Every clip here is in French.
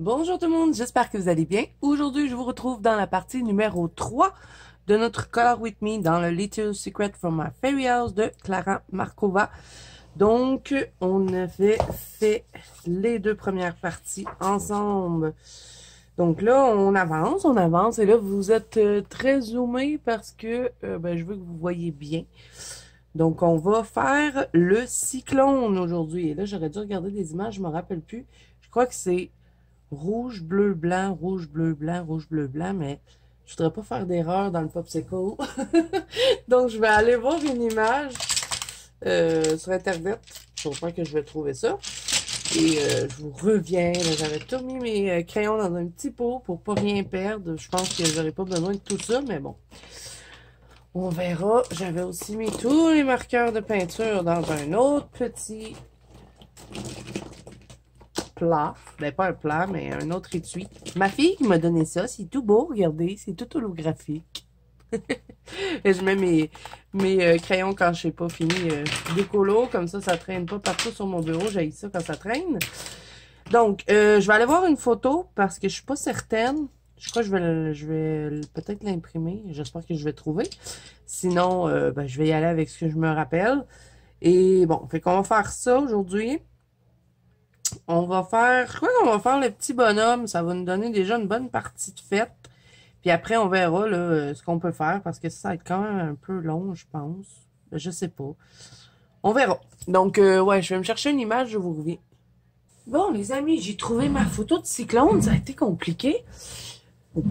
Bonjour tout le monde, j'espère que vous allez bien. Aujourd'hui, je vous retrouve dans la partie numéro 3 de notre Color With Me dans le Little Secret from My Fairy House de Clara Markova. Donc, on avait fait les deux premières parties ensemble. Donc là, on avance, et là, vous êtes très zoomé parce que je veux que vous voyez bien. Donc, on va faire le cyclone aujourd'hui. Et là, j'aurais dû regarder des images, je me rappelle plus. Je crois que c'est rouge, bleu, blanc, rouge, bleu, blanc, rouge, bleu, blanc, mais je voudrais pas faire d'erreur dans le popsicle. Donc, je vais aller voir une image sur Internet. J'espère que je vais trouver ça. Et je vous reviens. J'avais tout mis mes crayons dans un petit pot pour pas rien perdre. Je pense que j'aurais pas besoin de tout ça, mais bon. On verra. J'avais aussi mis tous les marqueurs de peinture dans un autre petit plat. Ben, pas un plat, mais un autre étui. Ma fille qui m'a donné ça, c'est tout beau, regardez, c'est tout holographique. Et je mets mes crayons quand je n'ai pas fini d'écolo, comme ça traîne pas partout sur mon bureau, j'haïs ça quand ça traîne. Donc, je vais aller voir une photo parce que je suis pas certaine. Je crois que je vais peut-être l'imprimer, j'espère que je vais trouver. Sinon, je vais y aller avec ce que je me rappelle. Et bon, fait qu'on va faire ça aujourd'hui. On va faire, je crois qu'on va faire le petit bonhomme. Ça va nous donner déjà une bonne partie de fête. Puis après, on verra là, ce qu'on peut faire parce que ça va être quand même un peu long, je pense. Je sais pas. On verra. Donc, ouais, je vais me chercher une image, je vous reviens. Bon, les amis, j'ai trouvé ma photo de cyclone. Ça a été compliqué.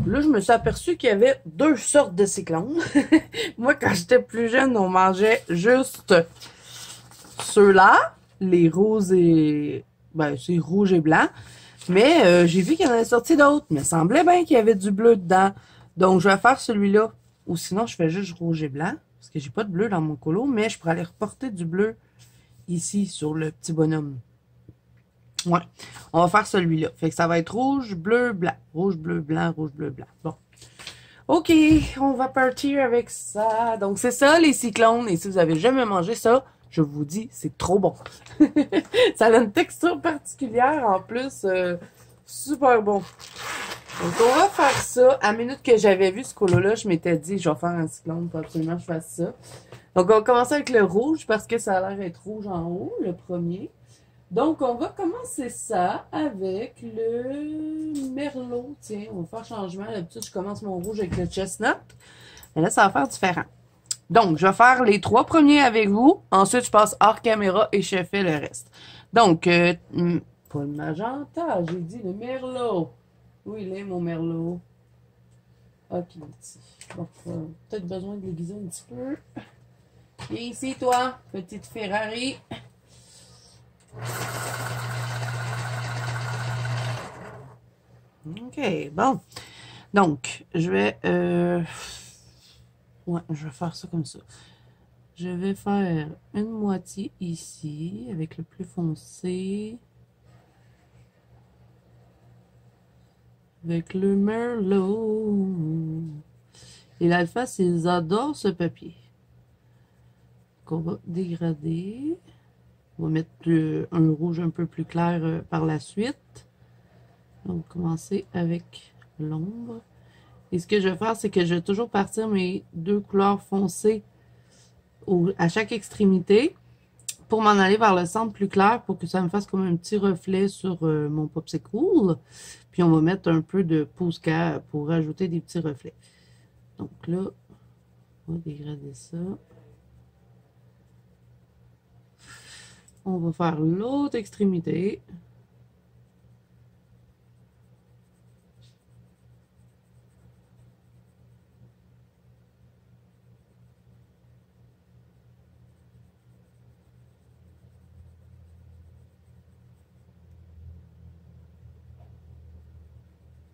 Là, je me suis aperçue qu'il y avait deux sortes de cyclones. Moi, quand j'étais plus jeune, on mangeait juste ceux-là, les roses et... Ben, c'est rouge et blanc. Mais j'ai vu qu'il y en avait sorti d'autres. Mais il semblait bien qu'il y avait du bleu dedans. Donc, je vais faire celui-là. Ou sinon, je fais juste rouge et blanc. Parce que j'ai pas de bleu dans mon colo. Mais je pourrais aller reporter du bleu ici sur le petit bonhomme. Ouais. On va faire celui-là. Fait que ça va être rouge, bleu, blanc. Rouge, bleu, blanc, rouge, bleu, blanc. Bon. OK. On va partir avec ça. Donc, c'est ça, les cyclones. Et si vous avez jamais mangé ça, je vous dis, c'est trop bon. Ça a une texture particulière en plus. Super bon. Donc, on va faire ça. À la minute que j'avais vu ce colo-là, je m'étais dit, je vais faire un cyclone pour absolument que je fasse ça. Donc, on va commencer avec le rouge parce que ça a l'air d'être rouge en haut, le premier. Donc, on va commencer ça avec le merlot. Tiens, on va faire changement. D'habitude, je commence mon rouge avec le chestnut. Mais là, ça va faire différent. Donc, je vais faire les trois premiers avec vous. Ensuite, je passe hors caméra et je fais le reste. Donc, pas le magenta, j'ai dit le merlot. Où il est, mon merlot? Ok, ici. Bon, peut-être besoin de l'aiguiser un petit peu. Et ici, toi, petite Ferrari. Ok, bon. Donc, je vais... Ouais, je vais faire ça comme ça. Je vais faire une moitié ici, avec le plus foncé. Avec le merlot. Et l'alphas, ils adorent ce papier. Donc, on va dégrader. On va mettre un rouge un peu plus clair par la suite. Donc, commencer avec l'ombre. Et ce que je vais faire, c'est que je vais toujours partir mes deux couleurs foncées à chaque extrémité pour m'en aller vers le centre plus clair pour que ça me fasse comme un petit reflet sur mon popsicle. Puis on va mettre un peu de Posca pour rajouter des petits reflets. Donc là, on va dégrader ça. On va faire l'autre extrémité.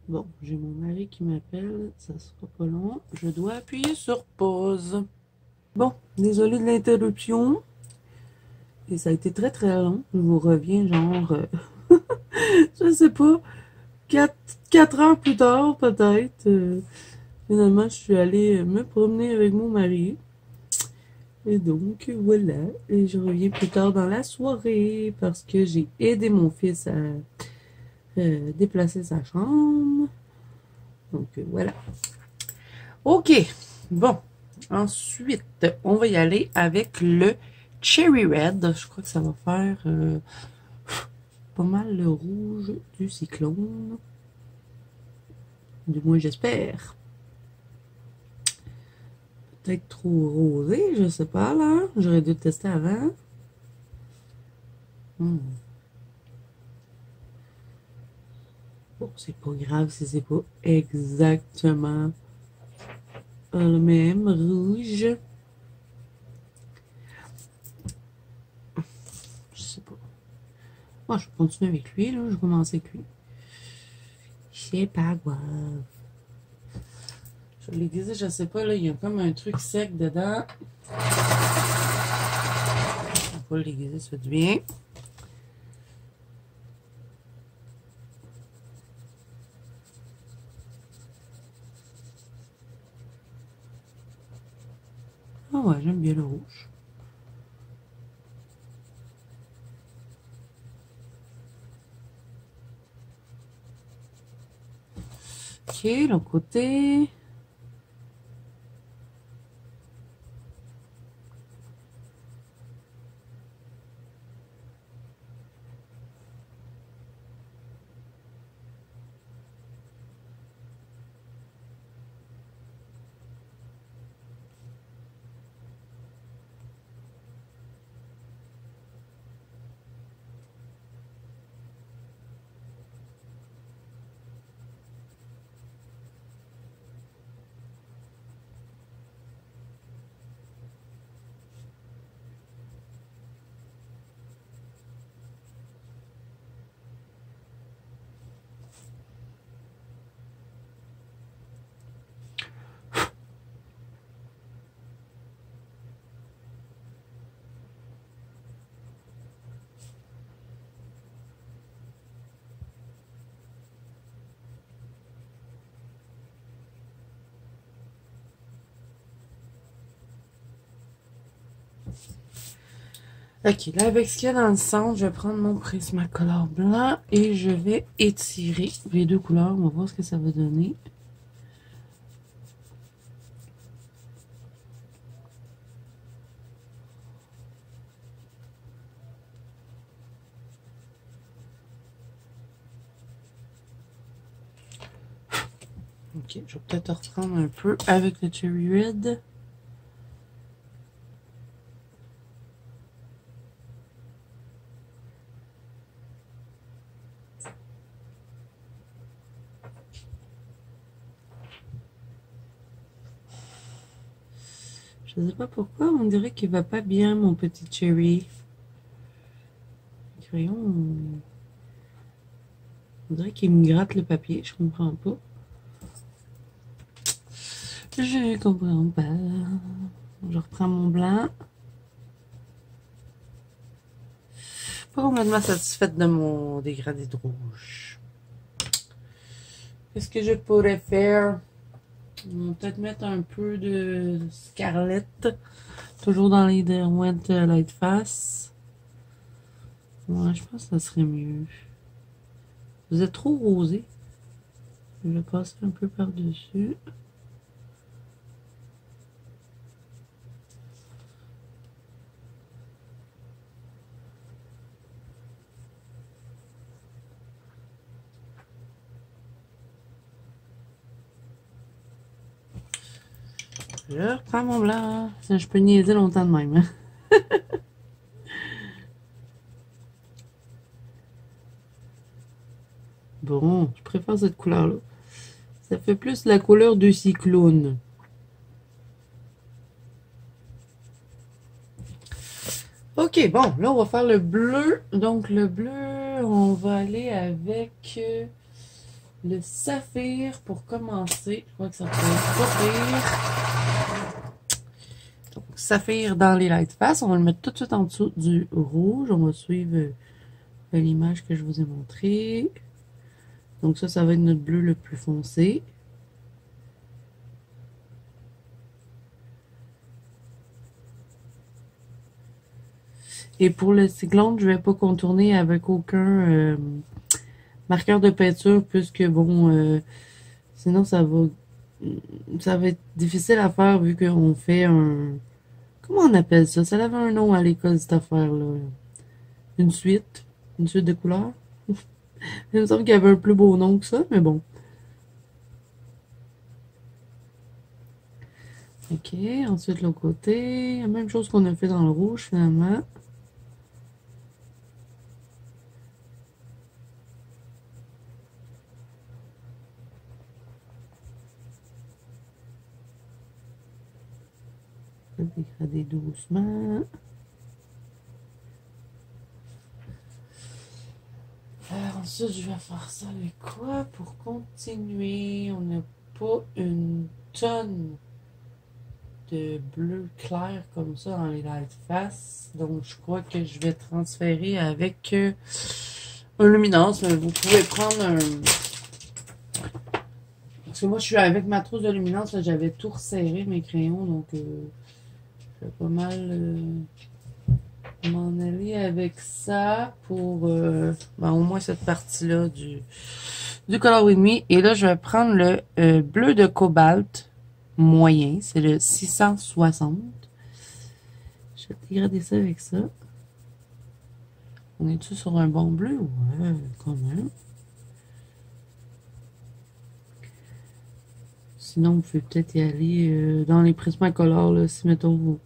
Bon, j'ai mon mari qui m'appelle, ça sera pas long. Je dois appuyer sur pause. Bon, désolé de l'interruption. Et ça a été très très long. Je vous reviens genre, je sais pas, 4 heures plus tard peut-être. Finalement, je suis allée me promener avec mon mari. Et donc, voilà. Et je reviens plus tard dans la soirée parce que j'ai aidé mon fils déplacer sa chambre. Donc, voilà. OK. Bon. Ensuite, on va y aller avec le Cherry Red. Je crois que ça va faire pas mal le rouge du cyclone. Du moins, j'espère. Peut-être trop rosé, je sais pas, là. J'aurais dû le tester avant. Bon, c'est pas grave si c'est pas exactement le même rouge. Je sais pas. Moi, je vais continuer avec lui, là. Je vais commencer avec lui. C'est pas grave. Je vais l'aiguiser, je sais pas, là. Il y a comme un truc sec dedans. On va pas l'aiguiser, ça fait du bien. Ah ouais, j'aime bien le rouge. Ok, l'autre côté. Ok, là, avec ce qu'il y a dans le centre, je vais prendre mon Prismacolor blanc et je vais étirer les deux couleurs. On va voir ce que ça va donner. Ok, je vais peut-être reprendre un peu avec le Cherry Red. Je sais pas pourquoi, on dirait qu'il va pas bien, mon petit Cherry. Le crayon, on dirait qu'il me gratte le papier, je comprends pas. Je comprends pas. Je reprends mon blanc. Pas complètement satisfaite de mon dégradé de rouge. Qu'est-ce que je pourrais faire? On va peut-être mettre un peu de Scarlett. Toujours dans les Derwent Lightface. Ouais, je pense que ça serait mieux. Vous êtes trop rosé. Je vais passer un peu par-dessus. Je reprends mon blanc. Ça, je peux niaiser longtemps de même. Hein? Bon, je préfère cette couleur-là. Ça fait plus la couleur du cyclone. Ok, bon, là, on va faire le bleu. Donc, le bleu, on va aller avec le saphir pour commencer. Je crois que ça peut être pas pire. Donc, saphir dans les Lightface. On va le mettre tout de suite en dessous du rouge. On va suivre l'image que je vous ai montrée. Donc, ça va être notre bleu le plus foncé. Et pour le cyclone, je vais pas contourner avec aucun marqueur de peinture, puisque bon, sinon ça va être difficile à faire vu qu'on fait un, comment on appelle ça? Ça avait un nom à l'école, cette affaire-là. Une suite. Une suite de couleurs. Il me semble qu'il y avait un plus beau nom que ça, mais bon. Ok, ensuite l'autre côté. La même chose qu'on a fait dans le rouge, finalement. Je vais dégrader doucement. Ensuite, je vais faire ça avec quoi pour continuer? On n'a pas une tonne de bleu clair comme ça dans les light face. Donc, je crois que je vais transférer avec un luminance. Mais vous pouvez prendre un... Parce que moi, je suis avec ma trousse de luminance. J'avais tout resserré mes crayons. Donc, je vais pas mal m'en aller avec ça pour ben, au moins cette partie-là du Color With Me. Et là, je vais prendre le bleu de cobalt moyen. C'est le 660. Je vais dégrader ça avec ça. On est-tu sur un bon bleu? Ouais, quand même. Sinon, vous pouvez peut-être y aller dans les Prismacolor, là, si, mettons,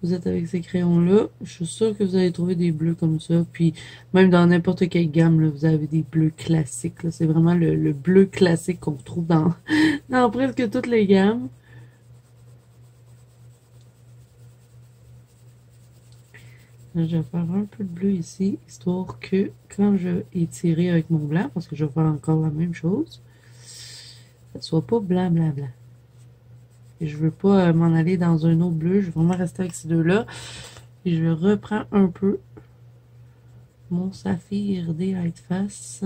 vous êtes avec ces crayons-là. Je suis sûre que vous allez trouver des bleus comme ça. Puis, même dans n'importe quelle gamme, là, vous avez des bleus classiques. C'est vraiment le bleu classique qu'on retrouve dans, dans presque toutes les gammes. Là, je vais faire un peu de bleu ici, histoire que quand je vais étirer avec mon blanc, parce que je vais faire encore la même chose, ça ne soit pas blanc, blanc, blanc. Et je veux pas m'en aller dans un autre bleu. Je vais vraiment rester avec ces deux-là. Et je reprends un peu mon saphir des light face.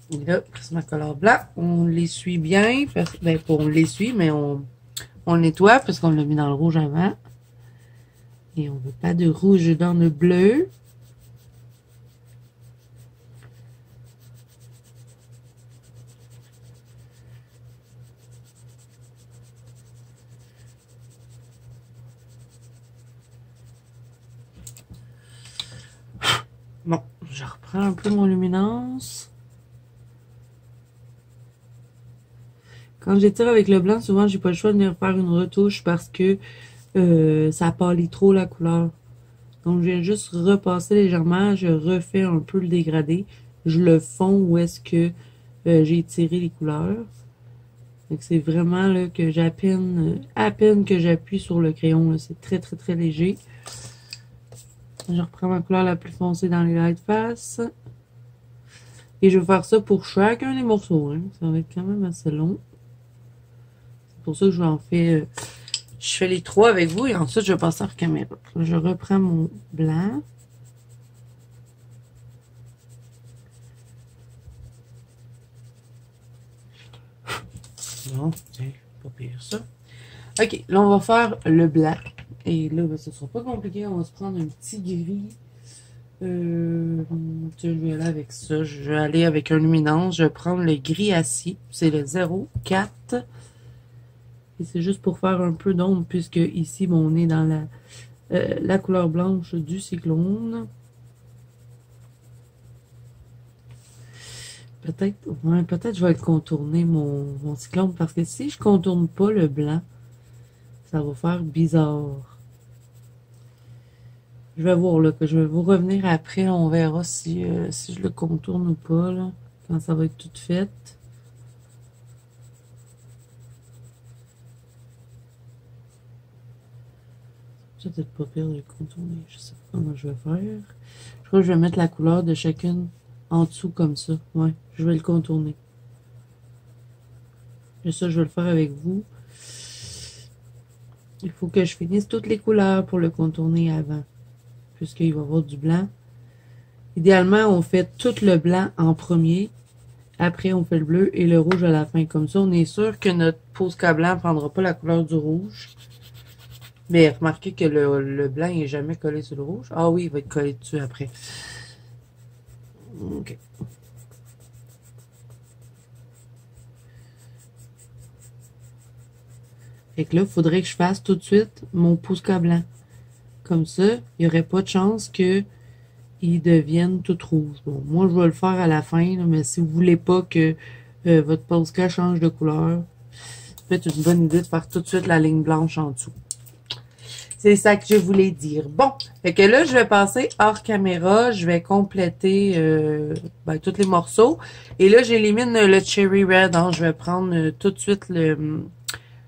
Et là, Prismacolor blanc, on l'essuie bien. Ben, pas on l'essuie, mais on le nettoie parce qu'on l'a mis dans le rouge avant. Et on veut pas de rouge dans le bleu. Bon, je reprends un peu mon luminance. Quand j'étire avec le blanc, souvent, j'ai pas le choix de venir faire une retouche parce que ça pâlit trop la couleur. Donc, je viens juste repasser légèrement. Je refais un peu le dégradé. Je le fonds où est-ce que j'ai tiré les couleurs. Donc, c'est vraiment là que à peine que j'appuie sur le crayon. C'est très, très, très léger. Je reprends ma couleur la plus foncée dans les light face. Et je vais faire ça pour chacun des morceaux. Hein. Ça va être quand même assez long. C'est pour ça que je vais en faire... je fais les trois avec vous et ensuite je vais passer à la caméra. Je reprends mon blanc. Non, tiens, pas pire ça. Ok, là on va faire le blanc. Et là, ben, ce sera pas compliqué. On va se prendre un petit gris. Je vais aller avec ça. Je vais aller avec un luminance. Je vais prendre le gris acier. C'est le 04. Et c'est juste pour faire un peu d'ombre, puisque ici, bon, on est dans la couleur blanche du cyclone. Peut-être, ouais, peut-être je vais contourner mon cyclone, parce que si je contourne pas le blanc, ça va faire bizarre. Je vais voir, là, que je vais vous revenir après. On verra si je le contourne ou pas, là, quand ça va être tout fait. C'est peut-être pas pire de le contourner. Je sais pas comment je vais faire. Je crois que je vais mettre la couleur de chacune en dessous comme ça. Ouais, je vais le contourner. Et ça, je vais le faire avec vous. Il faut que je finisse toutes les couleurs pour le contourner avant. Puisqu'il va y avoir du blanc. Idéalement, on fait tout le blanc en premier. Après, on fait le bleu et le rouge à la fin. Comme ça, on est sûr que notre Posca blanc ne prendra pas la couleur du rouge. Mais remarquez que le blanc n'est jamais collé sur le rouge. Ah oui, il va être collé dessus après. OK. Fait que là, il faudrait que je fasse tout de suite mon Posca blanc. Comme ça, il n'y aurait pas de chance que ils deviennent tout rouges. Bon, moi, je vais le faire à la fin, là, mais si vous voulez pas que votre Posca change de couleur, c'est peut-être une bonne idée de faire tout de suite la ligne blanche en dessous. C'est ça que je voulais dire. Bon, fait que là, je vais passer hors caméra. Je vais compléter tous les morceaux. Et là, j'élimine le Cherry Red. Hein. Je vais prendre tout de suite le...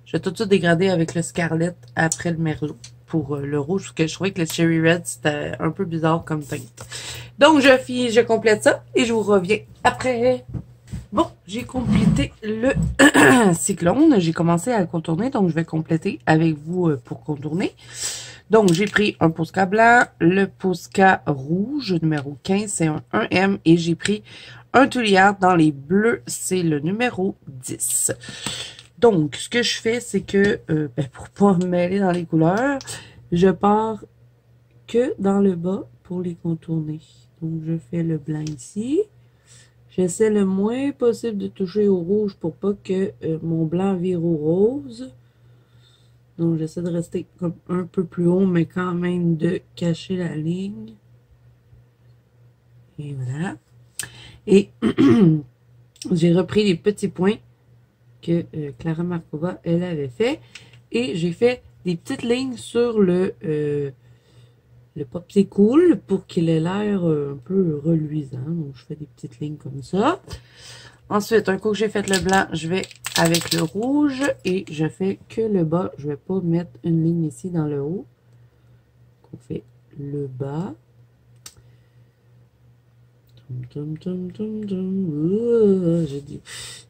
Je vais tout de suite dégrader avec le Scarlet après le Merlot pour le rouge. Parce que je trouvais que le Cherry Red, c'était un peu bizarre comme teinte. Donc, je complète ça et je vous reviens après. Bon, j'ai complété le cyclone. J'ai commencé à le contourner, donc je vais compléter avec vous pour contourner. Donc, j'ai pris un Posca blanc, le Posca rouge, numéro 15, c'est un 1M, et j'ai pris un Tuliard dans les bleus, c'est le numéro 10. Donc, ce que je fais, c'est que, pour pas me mêler dans les couleurs, je pars que dans le bas pour les contourner. Donc, je fais le blanc ici. J'essaie le moins possible de toucher au rouge pour pas que mon blanc vire au rose. Donc, j'essaie de rester comme un peu plus haut, mais quand même de cacher la ligne. Et voilà. Et j'ai repris les petits points que Clara Markova, elle avait fait. Et j'ai fait des petites lignes sur le popsicle pour qu'il ait l'air un peu reluisant. Donc, je fais des petites lignes comme ça. Ensuite, un coup que j'ai fait le blanc, je vais avec le rouge et je fais que le bas. Je vais pas mettre une ligne ici dans le haut. On fait le bas.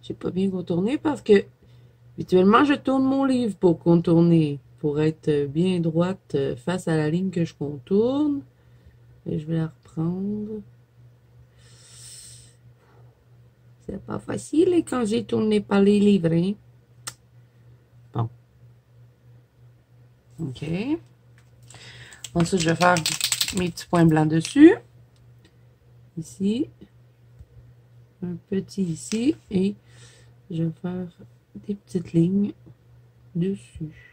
J'ai pas bien contourné parce que habituellement, je tourne mon livre pour contourner, pour être bien droite face à la ligne que je contourne. Et je vais la reprendre. C'est pas facile quand j'ai tourné par les livres. Hein? Bon. OK. Ensuite, je vais faire mes petits points blancs dessus. Ici. Un petit ici. Et je vais faire des petites lignes dessus.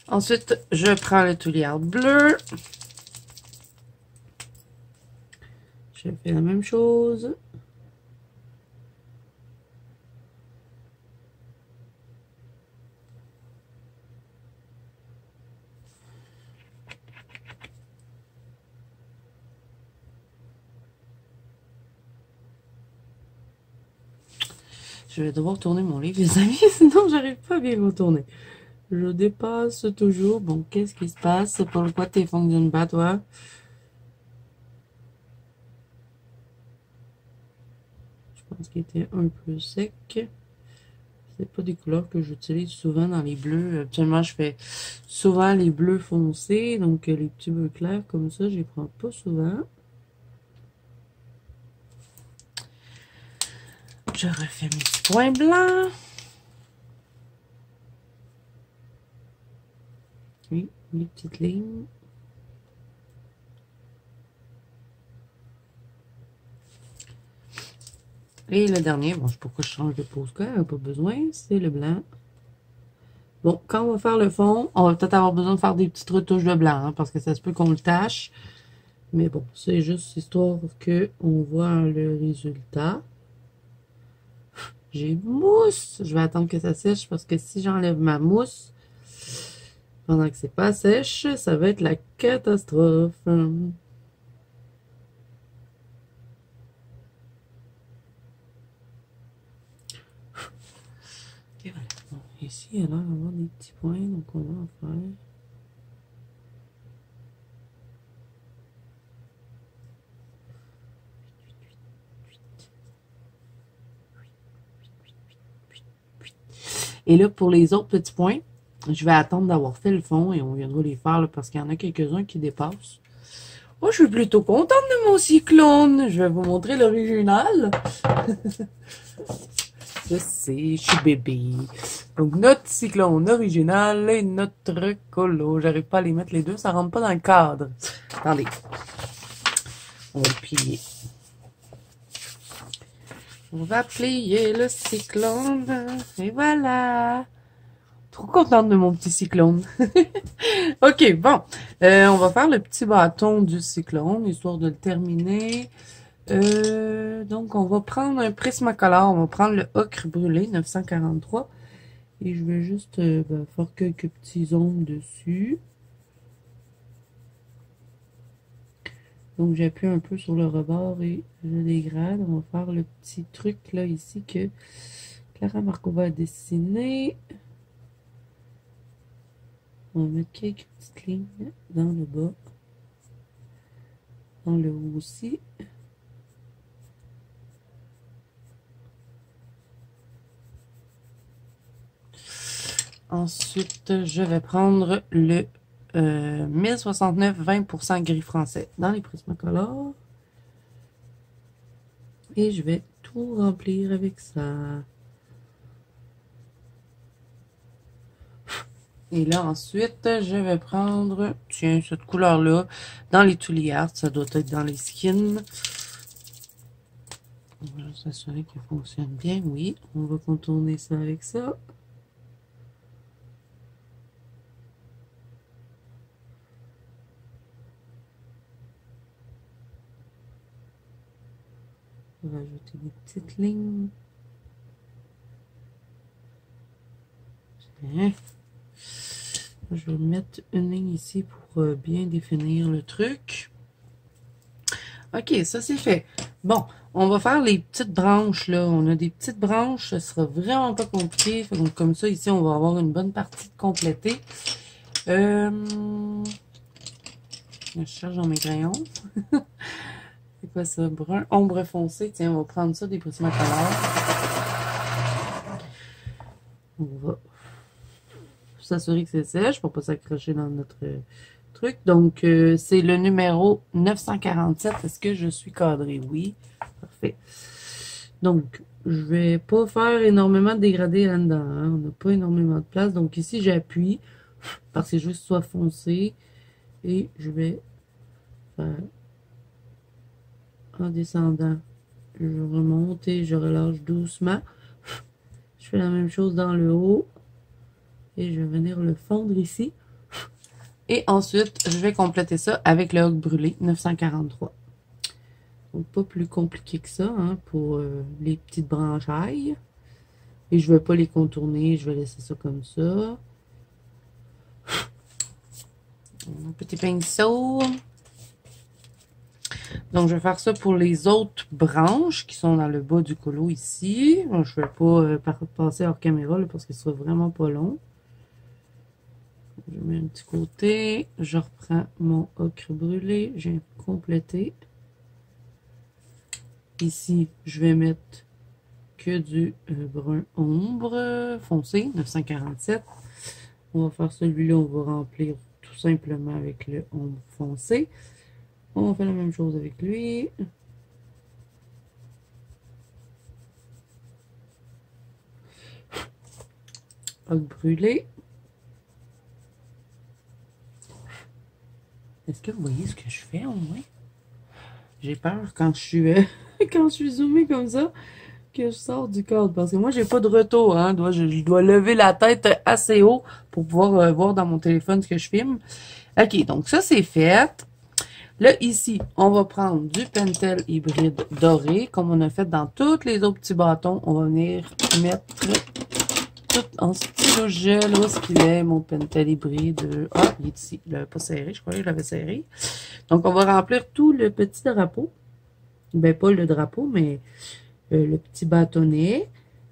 Ensuite, je prends le Tuliard bleu. Je fais la même chose. Je vais devoir tourner mon livre, les amis, sinon j'arrive pas à bien le tourner. Je dépasse toujours. Bon, qu'est-ce qui se passe? Pourquoi tu fonctionnes pas, toi? Je pense qu'il était un peu sec. C'est pas des couleurs que j'utilise souvent dans les bleus. Actuellement, je fais souvent les bleus foncés. Donc, les petits bleus clairs comme ça, je les prends pas souvent. Je refais mes petits points blancs. Oui, mes petites lignes. Et le dernier, bon, je sais pas pourquoi je change de Posca, pas besoin, c'est le blanc. Bon, quand on va faire le fond, on va peut-être avoir besoin de faire des petites retouches de blanc, hein, parce que ça se peut qu'on le tâche. Mais bon, c'est juste histoire qu'on voit le résultat. J'ai mousse. Je vais attendre que ça sèche parce que si j'enlève ma mousse pendant que c'est pas sèche, ça va être la catastrophe. Et voilà. Bon, ici, il y a l'air d'avoir des petits points, donc on va en faire. Et là, pour les autres petits points, Je vais attendre d'avoir fait le fond et on viendra les faire là, parce qu'il y en a quelques-uns qui dépassent. Oh, je suis plutôt contente de mon cyclone. Je vais vous montrer l'original. Je sais, je suis bébé. Donc, notre cyclone original et notre colo. J'arrive pas à les mettre les deux, ça rentre pas dans le cadre. Attendez. On va le plier. On va plier le cyclone. Et voilà. Trop contente de mon petit cyclone. OK, bon. On va faire le petit bâton du cyclone, histoire de le terminer. Donc, on va prendre un Prismacolor. On va prendre le ocre brûlé, 943. Et je vais juste faire quelques petits ombres dessus. Donc, j'appuie un peu sur le rebord et je dégrade. On va faire le petit truc là ici que Clara Markova a dessiné. On va mettre quelques petites lignes dans le bas. Dans le haut aussi. Ensuite, je vais prendre le 1069 20% gris français dans les Prismacolor. Et je vais tout remplir avec ça. Et là, ensuite, je vais prendre, tiens, cette couleur-là, dans les Tuliards, ça doit être dans les skins. On va s'assurer qu'elle fonctionne bien, oui. On va contourner ça avec ça. On va ajouter des petites lignes. Tiens. Je vais mettre une ligne ici pour bien définir le truc. OK, ça c'est fait. Bon, on va faire les petites branches là. On a des petites branches, ça sera vraiment pas compliqué. Donc comme ça, ici, on va avoir une bonne partie de complétée. Je cherche dans mes crayons. C'est quoi ça? Brun, ombre foncée. Tiens, on va prendre ça des Prismacolor. On va s'assurer que c'est sèche pour pas s'accrocher dans notre truc. Donc, c'est le numéro 947. Est-ce que je suis cadrée? Oui. Parfait. Donc, je vais pas faire énormément de dégradé là-dedans. Hein. On n'a pas énormément de place. Donc, ici, j'appuie parce que je veux que ce soit foncé. Et je vais faire en descendant. Je remonte et je relâche doucement. Je fais la même chose dans le haut. Et je vais venir le fondre ici. Et ensuite, je vais compléter ça avec le ocre brûlé 943. Donc, pas plus compliqué que ça hein, pour les petites branchailles. Et je ne vais pas les contourner, je vais laisser ça comme ça. Un petit pinceau. Donc, je vais faire ça pour les autres branches qui sont dans le bas du colo ici. Je ne vais pas passer hors caméra là, parce que ce sera vraiment pas long. Je mets un petit côté, je reprends mon ocre brûlé, j'ai complété. Ici, je vais mettre que du brun ombre foncé, 947. On va faire celui-là, on va remplir tout simplement avec le ombre foncé. On va faire la même chose avec lui. Ocre brûlé. Est-ce que vous voyez ce que je fais au moins? J'ai peur quand je suis quand je suis zoomée comme ça que je sors du cadre parce que moi j'ai pas de retour hein, je dois lever la tête assez haut pour pouvoir voir dans mon téléphone ce que je filme. OK, donc ça c'est fait. Là ici, on va prendre du Pentel hybride doré comme on a fait dans tous les autres petits bâtons. On va venir mettre tout en stylo gel. Où est-ce qu'il est, mon Pentel hybride? Ah, il est ici. Il l'avait pas serré. Je croyais que je l'avais serré. Donc, on va remplir tout le petit drapeau. Ben, pas le drapeau, mais le petit bâtonnet.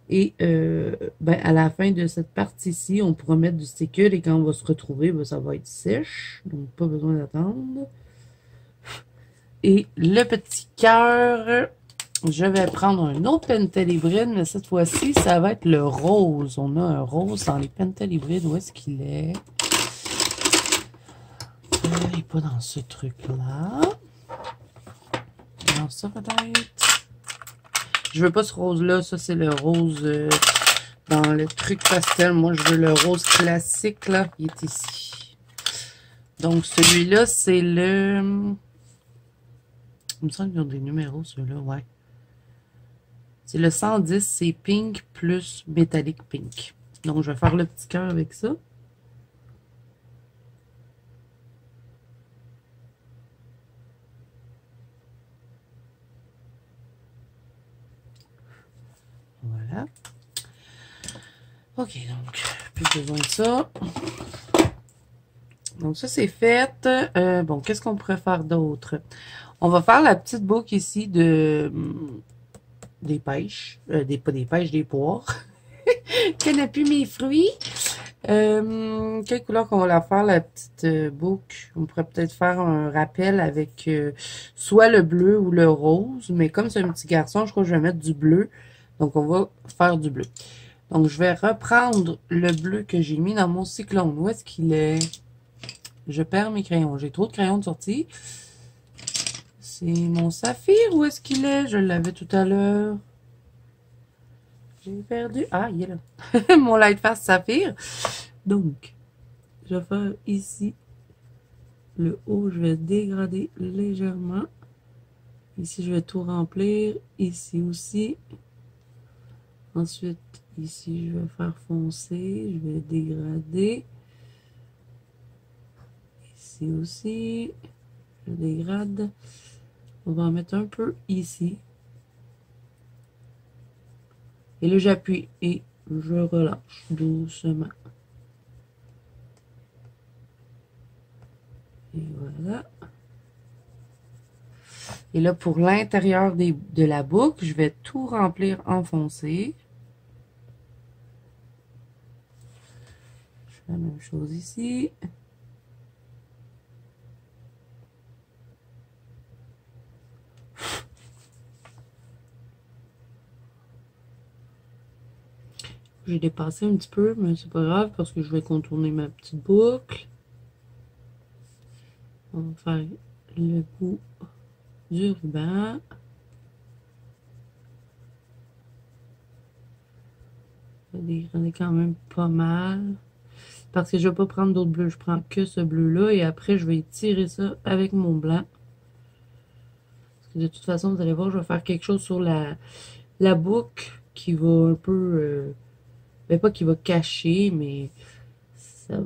Et ben, à la fin de cette partie-ci, on pourra mettre du sticker. Et quand on va se retrouver, ben, ça va être sèche. Donc, pas besoin d'attendre. Et le petit cœur je vais prendre un autre Pentel hybride, mais cette fois-ci, ça va être le rose. On a un rose dans les Pentel hybrides. Où est-ce qu'il est? Il n'est pas dans ce truc-là. Dans ça, peut-être. Je veux pas ce rose-là. Ça, c'est le rose dans le truc pastel. Moi, je veux le rose classique, là. Il est ici. Donc, celui-là, c'est le... Il me semble qu'ils ont des numéros, ceux-là, ouais. C'est le 110, c'est pink plus métallique pink. Donc, je vais faire le petit cœur avec ça. Voilà. Ok, donc, plus besoin de ça. Donc, ça, c'est fait. Bon, qu'est-ce qu'on pourrait faire d'autre? On va faire la petite boucle ici de des pêches. Pas des pêches, des poires. Qu'elle n'a plus mes fruits. Quelle couleur qu'on va la faire, la petite boucle? On pourrait peut-être faire un rappel avec soit le bleu ou le rose. Mais comme c'est un petit garçon, je crois que je vais mettre du bleu. Donc, on va faire du bleu. Donc, je vais reprendre le bleu que j'ai mis dans mon cyclone. Où est-ce qu'il est? Je perds mes crayons. J'ai trop de crayons de sortie. C'est mon saphir. Où est-ce qu'il est? Je l'avais tout à l'heure. J'ai perdu. Ah, il est là. Mon Lightfast saphir. Donc, je vais faire ici le haut. Je vais dégrader légèrement. Ici, je vais tout remplir. Ici aussi. Ensuite, ici, je vais faire foncer. Je vais dégrader. Ici aussi. Je dégrade. On va en mettre un peu ici. Et là, j'appuie et je relâche doucement. Et voilà. Et là, pour l'intérieur de la boucle, je vais tout remplir en foncé. Je fais la même chose ici. J'ai dépassé un petit peu, mais c'est pas grave parce que je vais contourner ma petite boucle. On va faire le bout du ruban. Je vais dégrader quand même pas mal. Parce que je vais pas prendre d'autres bleus. Je prends que ce bleu-là et après je vais étirer ça avec mon blanc. Parce que de toute façon, vous allez voir, je vais faire quelque chose sur la boucle qui va un peu... ben pas qui va cacher, mais ça va...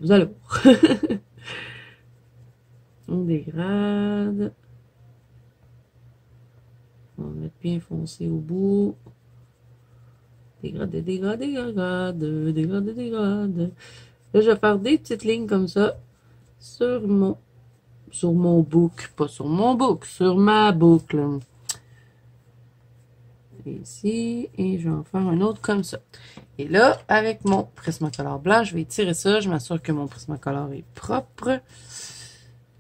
Vous allez voir. On dégrade. On va mettre bien foncé au bout. Dégrade, dégrade, dégrade, dégrade, dégrade. Là, je vais faire des petites lignes comme ça sur mon boucle. Pas sur mon boucle, sur ma boucle. Ici, et je vais en faire un autre comme ça. Et là, avec mon Prismacolor blanc, je vais étirer ça. Je m'assure que mon Prismacolor est propre.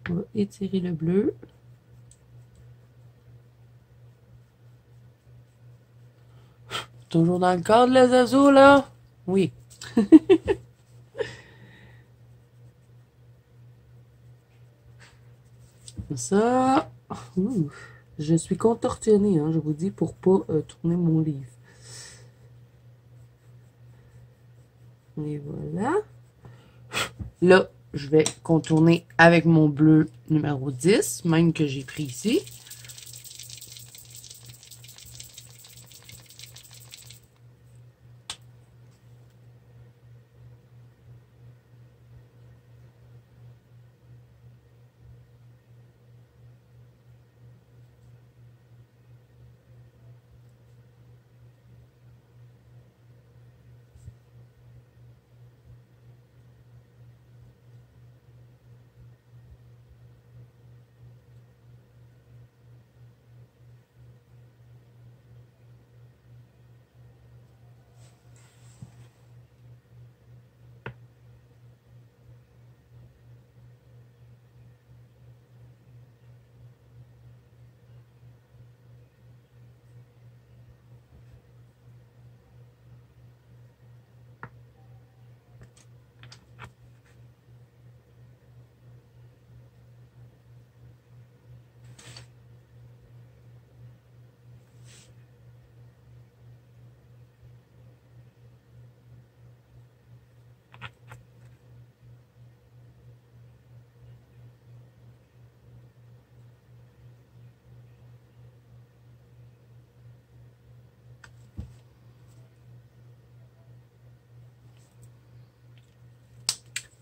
On va étirer le bleu. Toujours dans le cadre, les azous, là? Oui. Ça. Ouh. Je suis contorsionnée, hein, je vous dis, pour pas tourner mon livre. Et voilà. Là, je vais contourner avec mon bleu numéro 10, même que j'ai pris ici.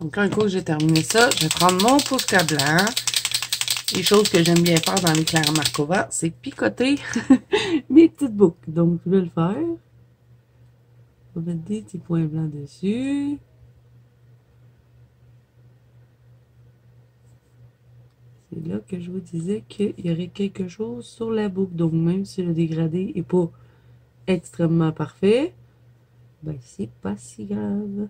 Donc là, un coup que j'ai terminé ça, je vais prendre mon Posca blanc. Les choses que j'aime bien faire dans l'éclair Markova, c'est picoter mes petites boucles. Donc, je vais le faire. On va mettre des petits points blancs dessus. C'est là que je vous disais qu'il y aurait quelque chose sur la boucle. Donc, même si le dégradé n'est pas extrêmement parfait, ben, c'est pas si grave.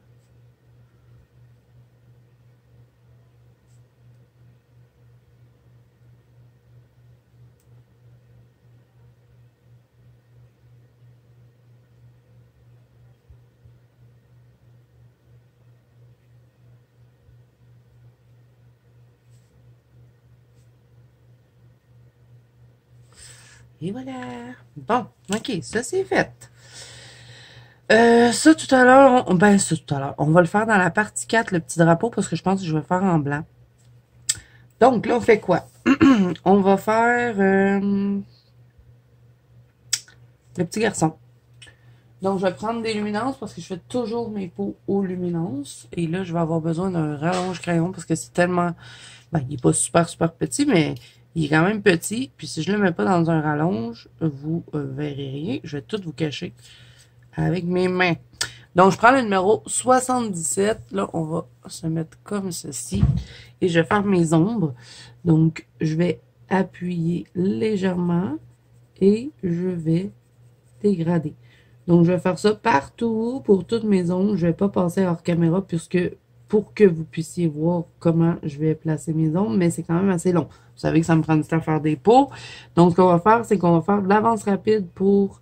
Et voilà. Bon, ok, ça c'est fait. Ça tout à l'heure, ça tout à l'heure, on va le faire dans la partie 4, le petit drapeau, parce que je pense que je vais le faire en blanc. Donc là, on fait quoi? On va faire le petit garçon. Donc, je vais prendre des luminances parce que je fais toujours mes pots aux luminances. Et là, je vais avoir besoin d'un rallonge crayon parce que c'est tellement... Ben, il n'est pas super, super petit, mais il est quand même petit. Puis si je le mets pas dans un rallonge, vous verrez rien. Je vais tout vous cacher avec mes mains. Donc, je prends le numéro 77. Là, on va se mettre comme ceci. Et je vais faire mes ombres. Donc, je vais appuyer légèrement et je vais dégrader. Donc, je vais faire ça partout pour toutes mes ombres. Je ne vais pas passer hors caméra puisque pour que vous puissiez voir comment je vais placer mes ombres, mais c'est quand même assez long. Vous savez que ça me prend du temps à faire des pots. Donc, ce qu'on va faire, c'est qu'on va faire de l'avance rapide pour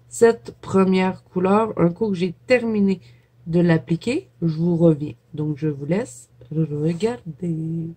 cette première couleur. Un coup que j'ai terminé de l'appliquer, je vous reviens. Donc, je vous laisse regarder.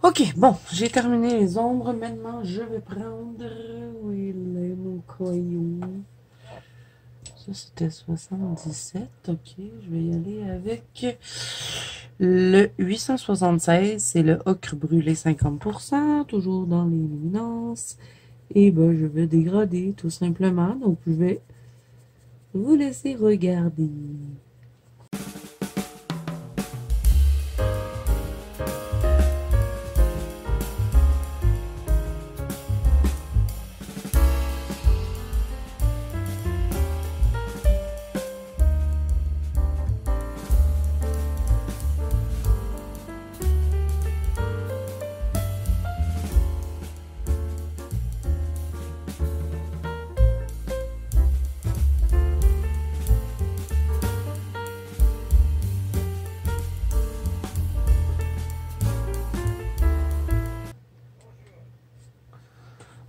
Ok, bon, j'ai terminé les ombres. Maintenant, je vais prendre... Où il est mon crayon? Ça, c'était 77. Ok, je vais y aller avec le 876. C'est le ocre brûlé 50%, toujours dans les luminances. Et ben, je vais dégrader tout simplement. Donc, je vais vous laisser regarder.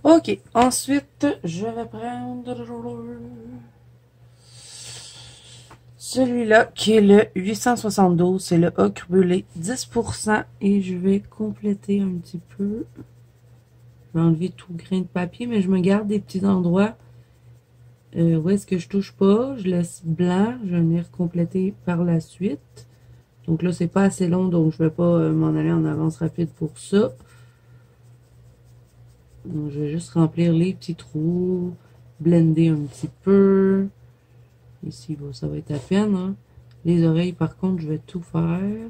Ok, ensuite, je vais prendre celui-là qui est le 872, c'est le ocre brûlé 10% et je vais compléter un petit peu. Je vais enlever tout le grain de papier, mais je me garde des petits endroits où est-ce que je touche pas. Je laisse blanc, je vais venir compléter par la suite. Donc là, c'est pas assez long, donc je vais pas m'en aller en avance rapide pour ça. Donc, je vais juste remplir les petits trous, blender un petit peu. Ici, bon, ça va être à peine. Hein. Les oreilles, par contre, je vais tout faire.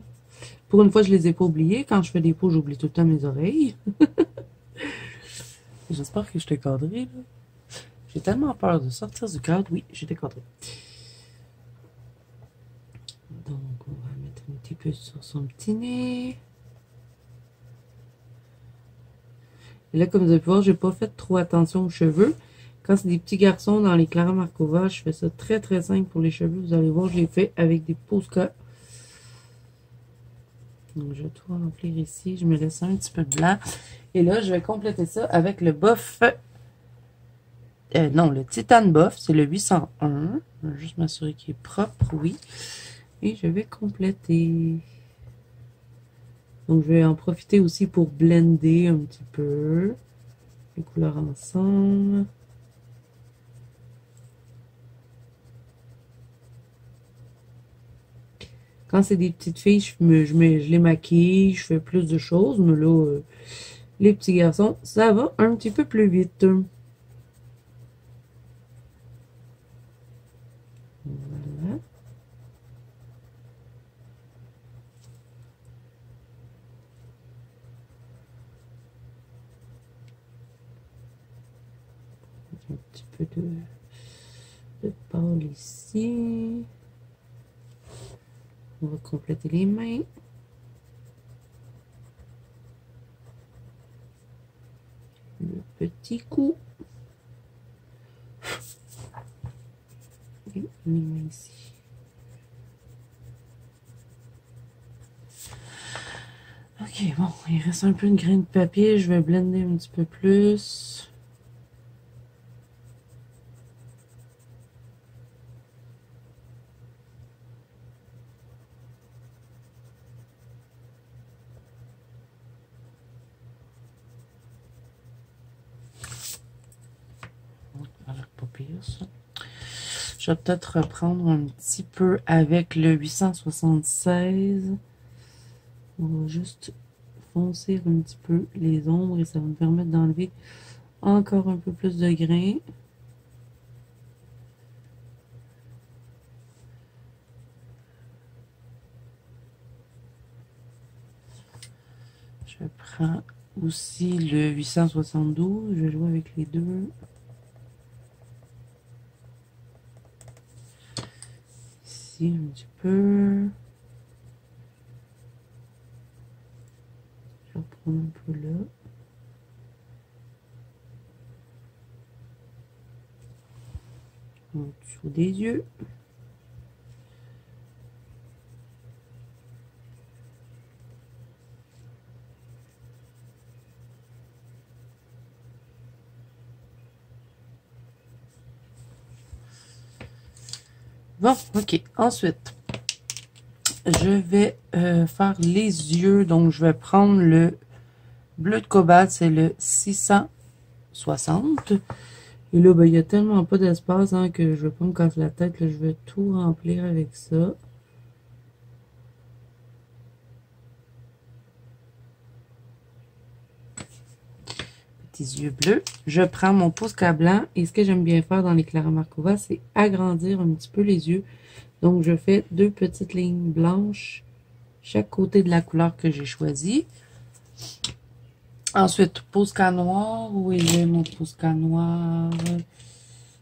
Pour une fois, je les ai pas oubliées. Quand je fais des peaux, j'oublie tout le temps mes oreilles. J'espère que je t'ai cadré, là. J'ai tellement peur de sortir du cadre. Oui, j'étais cadré. Donc, on va mettre un petit peu sur son petit nez. Et là, comme vous allez voir, j'ai pas fait trop attention aux cheveux. Quand c'est des petits garçons dans les Clara Markova, je fais ça très très simple pour les cheveux. Vous allez voir, je l'ai fait avec des Posca. Donc, je vais tout remplir ici. Je me laisse un petit peu de blanc. Et là, je vais compléter ça avec le buff. Non, le Titane Buff, c'est le 801. Je vais juste m'assurer qu'il est propre, oui. Et je vais compléter. Donc, je vais en profiter aussi pour blender un petit peu les couleurs ensemble. Quand c'est des petites filles, je les maquille, je fais plus de choses. Mais là, les petits garçons, ça va un petit peu plus vite. Voilà. Un petit peu de pâle ici. On va compléter les mains. Le petit cou. Et les mains ici. Ok, bon, il reste un peu de grain de papier. Je vais blender un petit peu plus. Ça a l'air pas pire, ça. Je vais peut-être reprendre un petit peu avec le 876. On va juste foncer un petit peu les ombres et ça va me permettre d'enlever encore un peu plus de grains. Je prends aussi le 872. Je vais jouer avec les deux. Ici un petit peu. Je vais reprendre un peu là. En dessous des yeux. Bon, ok. Ensuite, je vais faire les yeux. Donc, je vais prendre le bleu de cobalt, c'est le 660. Et là, ben, il n'y a tellement pas d'espace hein, que je ne vais pas me casser la tête. Là, je vais tout remplir avec ça. Petits yeux bleus. Je prends mon Posca blanc. Et ce que j'aime bien faire dans les Clara Markova, c'est agrandir un petit peu les yeux. Donc, je fais deux petites lignes blanches chaque côté de la couleur que j'ai choisie. Ensuite, Posca noir. Où est mon Posca noir?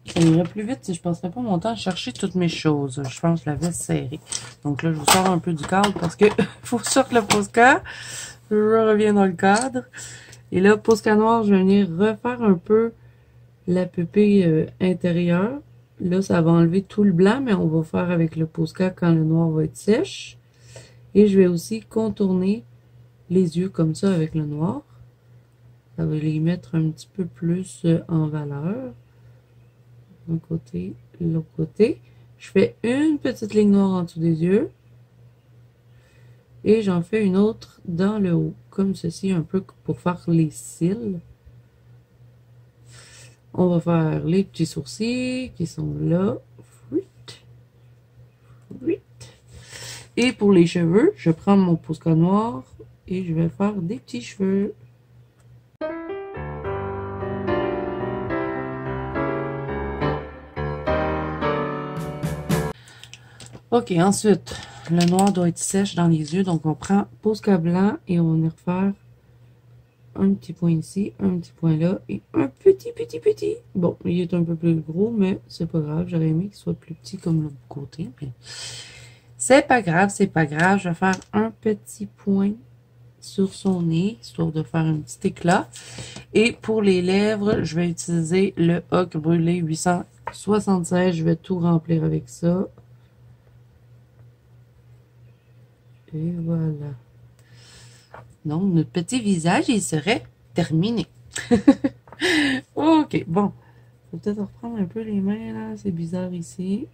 Ça irait plus vite si je passerais pas mon temps à chercher toutes mes choses. Je pense que je l'avais serré. Donc là, je vous sors un peu du cadre parce que faut sortir le Posca. Je reviens dans le cadre. Et là, Posca noir, je vais venir refaire un peu la pupille intérieure. Là, ça va enlever tout le blanc, mais on va faire avec le Posca quand le noir va être sèche. Et je vais aussi contourner les yeux comme ça avec le noir. Ça va les mettre un petit peu plus en valeur. D'un côté, l'autre côté. Je fais une petite ligne noire en dessous des yeux. Et j'en fais une autre dans le haut. Comme ceci, un peu pour faire les cils. On va faire les petits sourcils qui sont là. Et pour les cheveux, je prends mon Posca noir et je vais faire des petits cheveux. Ok, ensuite, le noir doit être sèche dans les yeux, donc on prend Posca blanc et on va venir faire un petit point ici, un petit point là et un petit. Bon, il est un peu plus gros, mais c'est pas grave. J'aurais aimé qu'il soit plus petit comme le côté, mais c'est pas grave, c'est pas grave. Je vais faire un petit point sur son nez, histoire de faire un petit éclat. Et pour les lèvres, je vais utiliser le Hock Brûlé 876. Je vais tout remplir avec ça. Et voilà. Donc, notre petit visage, il serait terminé. Ok, bon. Je vais peut-être reprendre un peu les mains, là. C'est bizarre ici.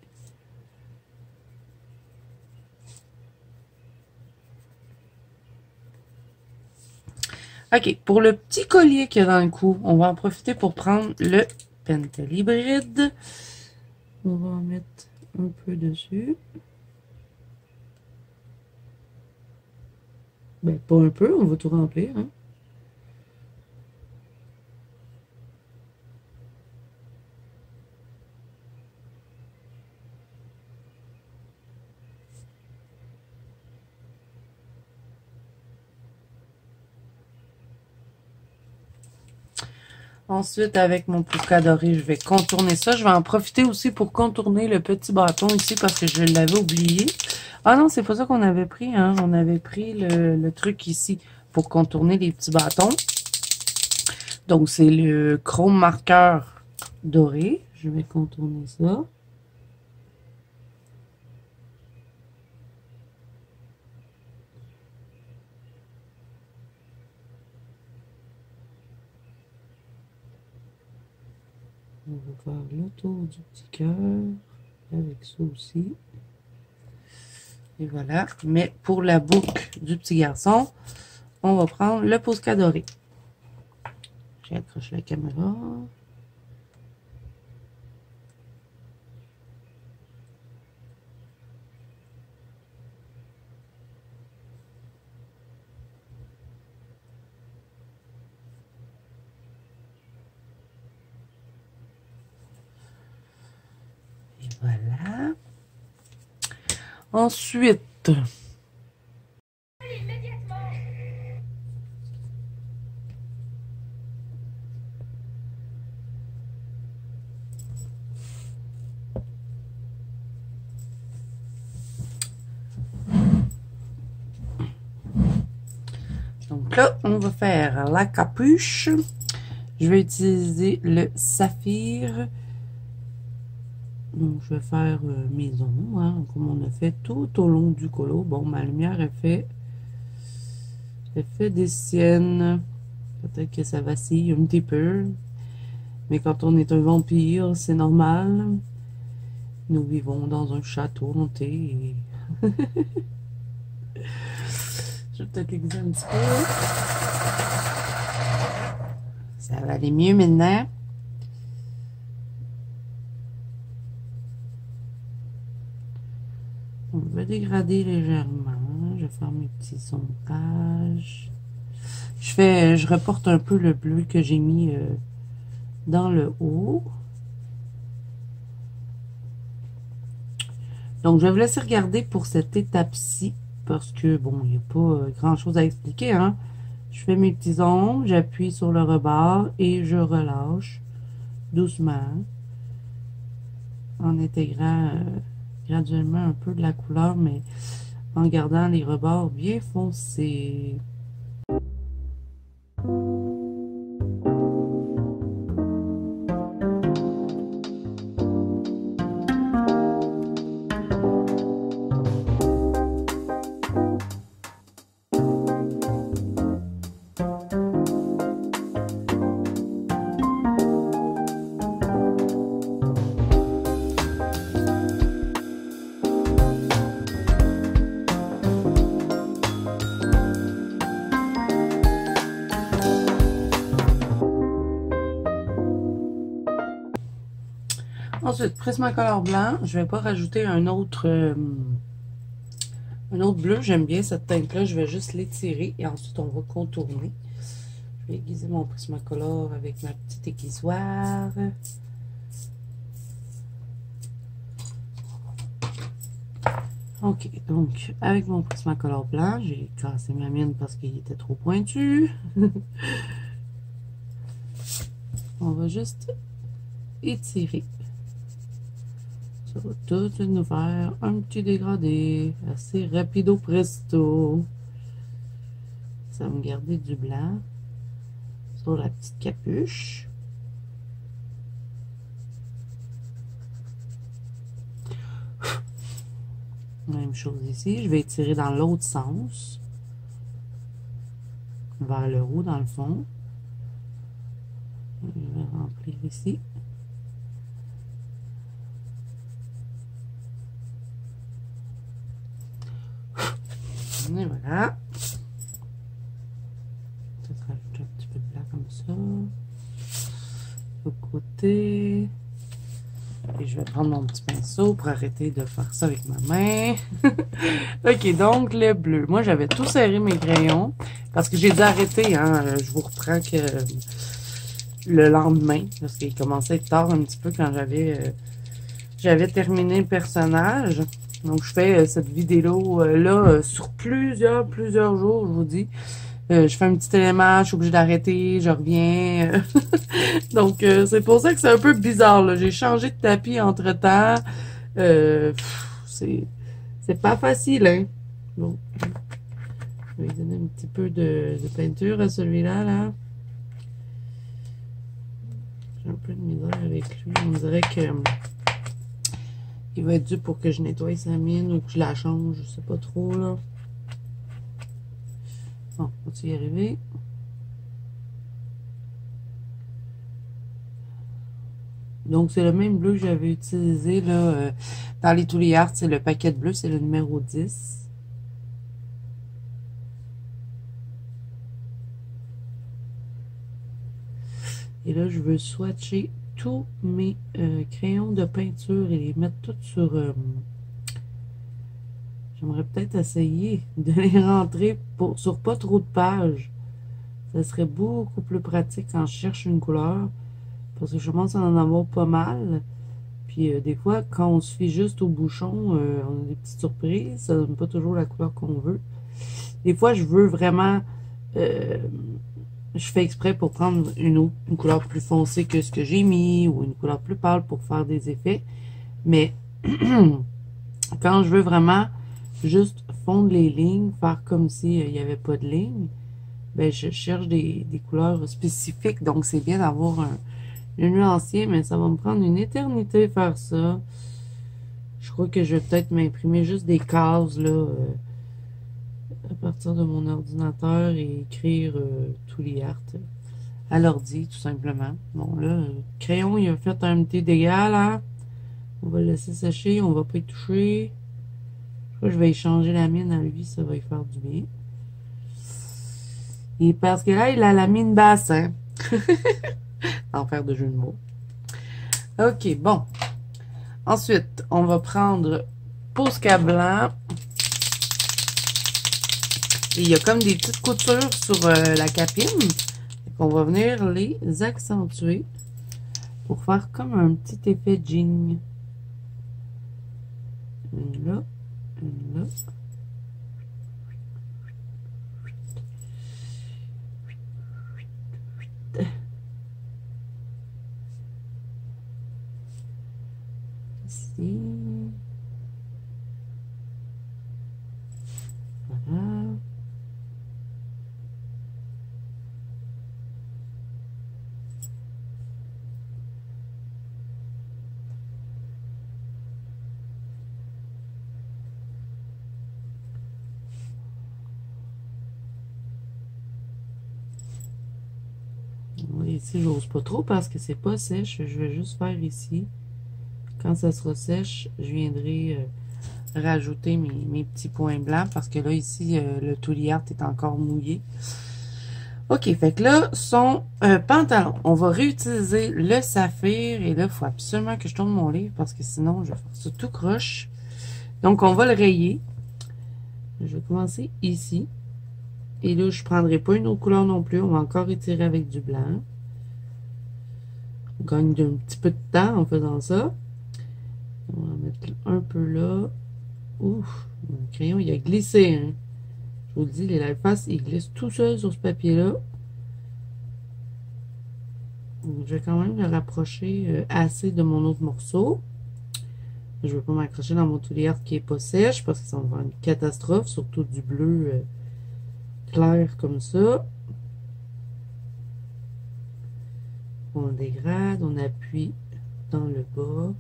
Ok, pour le petit collier qu'il y a dans le cou, on va en profiter pour prendre le Pentel hybride. On va en mettre un peu dessus. Ben, pas un peu, on va tout remplir, hein. Ensuite, avec mon Posca doré, je vais contourner ça. Je vais en profiter aussi pour contourner le petit bâton ici parce que je l'avais oublié. Ah non, c'est pas ça qu'on avait pris, hein. On avait pris le truc ici pour contourner les petits bâtons. Donc, c'est le chrome marqueur doré. Je vais contourner ça. On va faire le tour du petit cœur avec ça aussi. Et voilà. Mais pour la boucle du petit garçon, on va prendre le Posca doré. J'accroche la caméra. Et voilà. Ensuite, donc là, on va faire la capuche. Je vais utiliser le saphir. Donc, je vais faire mes ombres, hein, comme on a fait tout au long du colo. Bon, ma lumière, elle fait des siennes. Peut-être que ça vacille un petit peu. Mais quand on est un vampire, c'est normal. Nous vivons dans un château hanté. Je vais peut-être l'aiguiser un petit peu. Ça va aller mieux maintenant. On va dégrader légèrement. Je vais faire mes petits ombrages. Je reporte un peu le bleu que j'ai mis dans le haut. Donc, je vais vous laisser regarder pour cette étape-ci. Parce que, bon, il n'y a pas grand-chose à expliquer, hein. Je fais mes petits ongles, j'appuie sur le rebord et je relâche doucement. En intégrant graduellement un peu de la couleur, mais en gardant les rebords bien foncés. Ensuite, Prismacolor blanc. Je vais pas rajouter un autre Un autre bleu, j'aime bien cette teinte-là. Je vais juste l'étirer et ensuite on va contourner. Je vais aiguiser mon Prismacolor avec ma petite aiguisoire. Ok, donc avec mon Prismacolor blanc, j'ai cassé ma mine parce qu'il était trop pointu. On va juste étirer. Ça va tout nous faire un petit dégradé assez rapido presto. Ça va me garder du blanc sur la petite capuche. Même chose ici, je vais étirer dans l'autre sens, vers le haut dans le fond. Je vais remplir ici. Et voilà. Peut-être rajouter un petit peu de blanc comme ça. De côté. Et je vais prendre mon petit pinceau pour arrêter de faire ça avec ma main. Ok, donc le bleu. Moi, j'avais tout serré mes crayons parce que j'ai dû arrêter. Hein, je vous reprends que le lendemain, parce qu'il commençait à être tard un petit peu quand j'avais terminé le personnage. Donc, je fais cette vidéo-là sur plusieurs jours, je vous dis. Je fais un petit élément, je suis obligée d'arrêter, je reviens. Donc, c'est pour ça que c'est un peu bizarre, là. J'ai changé de tapis entre-temps. C'est pas facile, hein. Bon. Je vais lui donner un petit peu de peinture à celui-là, là. J'ai un peu de misère avec lui. On dirait que il va être dû pour que je nettoie sa mine ou que je la change, je sais pas trop, là. Bon, on va y arriver. Donc, c'est le même bleu que j'avais utilisé là, dans les Tooly Art. C'est le paquet de bleu, c'est le numéro 10. Et là, je veux swatcher tous mes crayons de peinture et les mettre tous sur... J'aimerais peut-être essayer de les rentrer sur pas trop de pages. Ça serait beaucoup plus pratique quand je cherche une couleur. Parce que je commence à en avoir pas mal. Puis des fois, quand on se fie juste au bouchon, on a des petites surprises. Ça donne pas toujours la couleur qu'on veut. Des fois, je veux vraiment... je fais exprès pour prendre une couleur plus foncée que ce que j'ai mis. Ou une couleur plus pâle pour faire des effets. Mais quand je veux vraiment juste fondre les lignes, faire comme s'il n'y avait pas de lignes, ben je cherche des couleurs spécifiques. Donc, c'est bien d'avoir le nuancier, mais ça va me prendre une éternité faire ça. Je crois que je vais peut-être m'imprimer juste des cases là à partir de mon ordinateur et écrire Tooly Art à l'ordi, tout simplement. Bon, là, le crayon, il a fait un petit dégât, là. On va le laisser sécher, on va pas y toucher. Je vais y changer la mine à lui, ça va y faire du bien. Et parce que là, il a la mine basse, hein. En faire de jeu de mots. Ok, bon. Ensuite, on va prendre Posca blanc. Et il y a comme des petites coutures sur la capine. On va venir les accentuer pour faire comme un petit effet jean. Une là, une là. Ici. Voilà. Ici, j'ose pas trop parce que c'est pas sèche. Je vais juste faire ici. Quand ça sera sèche, je viendrai rajouter mes petits points blancs parce que là, ici, le Tooly Art est encore mouillé. Ok, fait que là, son pantalon. On va réutiliser le saphir. Et là, il faut absolument que je tourne mon livre parce que sinon, je vais faire ça tout croche. Donc, on va le rayer. Et là, on va venir ici, on va prendre un petit peu de Tooly Art. On va venir Je vais commencer ici. Et là, je ne prendrai pas une autre couleur non plus. On va encore étirer avec du blanc. On gagne un petit peu de temps en faisant ça. On va en mettre un peu là. Ouf, mon crayon, il a glissé. Hein. Je vous le dis, les live face, il glisse tout seul sur ce papier-là. Je vais quand même le rapprocher assez de mon autre morceau. Je ne veux pas m'accrocher dans mon toulière qui n'est pas sèche parce que ça va faire une catastrophe, surtout du bleu clair comme ça. On dégrade, on appuie dans le bas.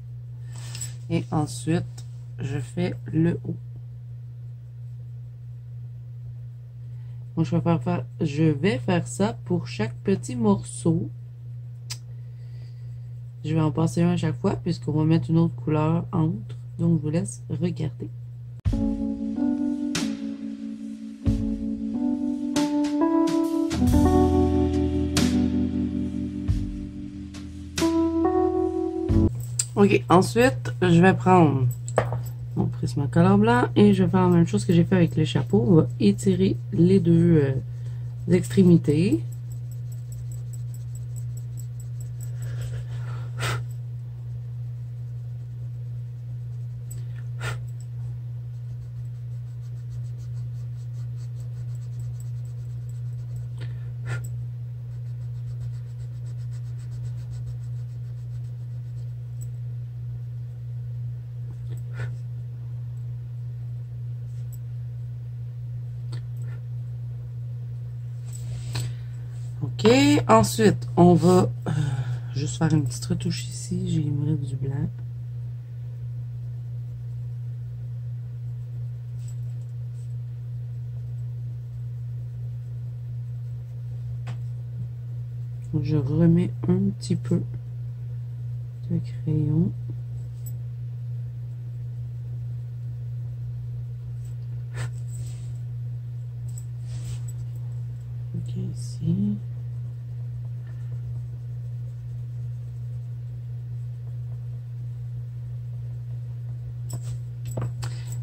Et ensuite, je fais le haut. Donc, je vais faire ça pour chaque petit morceau. Je vais en passer un à chaque fois puisqu'on va mettre une autre couleur entre. Donc, je vous laisse regarder. Ok, ensuite, je vais prendre mon Prismacolor blanc et je vais faire la même chose que j'ai fait avec le chapeau. On va étirer les deux extrémités. Ok, ensuite, on va juste faire une petite retouche ici. J'ai mis du blanc. Je remets un petit peu de crayon. Ok, ici.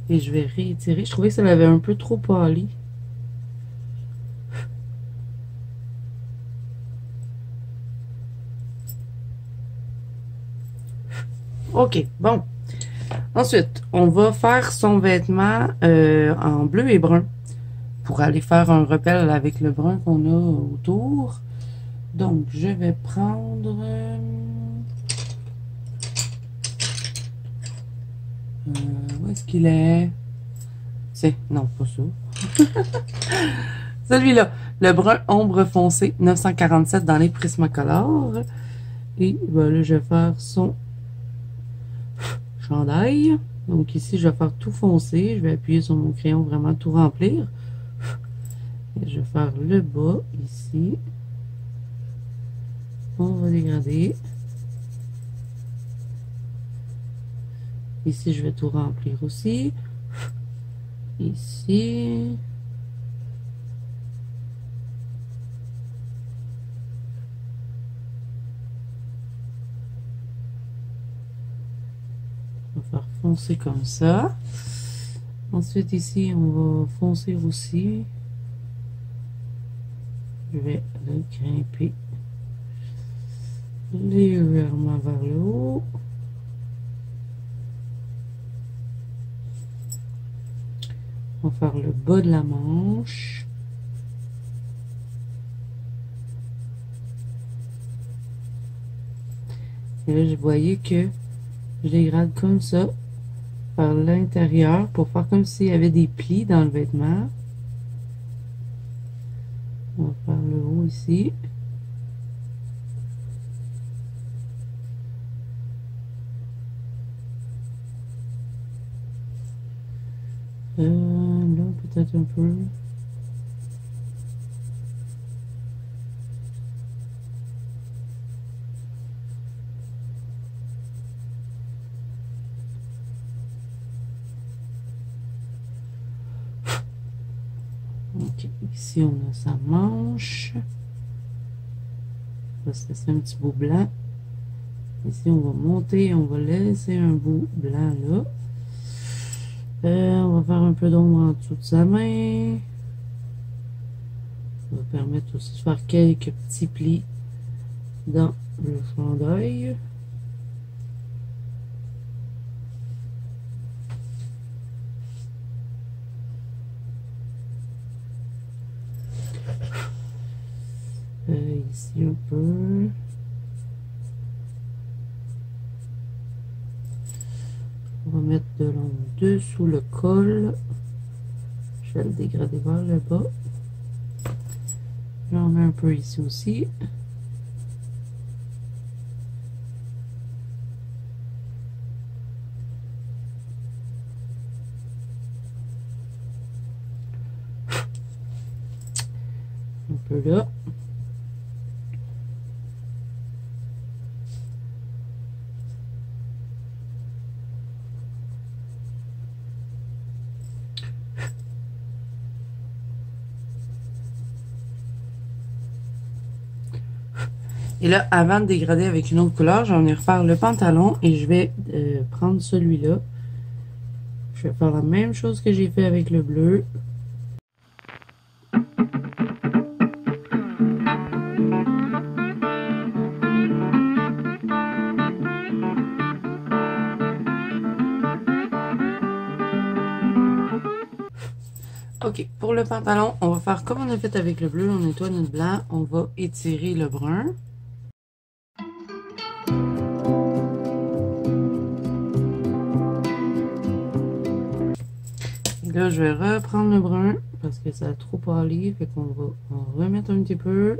Et je vais réétirer. Je trouvais que ça m'avait un peu trop pâli. Ok, bon. Ensuite, on va faire son vêtement en bleu et brun pour aller faire un repel avec le brun qu'on a autour. Donc, je vais prendre... où est-ce qu'il est? C'est... Non, pas ça. Celui-là. Le brun ombre foncé 947 dans les Prismacolor. Et ben là, je vais faire son chandail. Donc ici, je vais faire tout foncé. Je vais appuyer sur mon crayon, vraiment tout remplir. Et je vais faire le bas ici. On va dégrader. Ici, je vais tout remplir aussi. Ici. On va faire foncer comme ça. Ensuite, ici, on va foncer aussi. Je vais le grimper légèrement vers le haut. On va faire le bas de la manche. Et là, je voyais que je dégrade comme ça par l'intérieur pour faire comme s'il y avait des plis dans le vêtement. On va faire le haut ici. Là, peut-être un peu. Ok, ici on a sa manche. On va se laisser un petit bout blanc. Ici on va monter, on va laisser un bout blanc là. On va faire un peu d'ombre en dessous de sa main. Ça va permettre aussi de faire quelques petits plis dans le chandail. Ici un peu. On va mettre de l'ombre dessous le col. Je vais le dégrader vers le bas. J'en mets un peu ici aussi. Un peu là. Et là, avant de dégrader avec une autre couleur, je vais venir faire le pantalon et je vais prendre celui-là. Je vais faire la même chose que j'ai fait avec le bleu. Ok, pour le pantalon, on va faire comme on a fait avec le bleu, on nettoie notre blanc, on va étirer le brun. Et là, je vais reprendre le brun parce que ça a trop pâli, fait qu'on va en remettre un petit peu.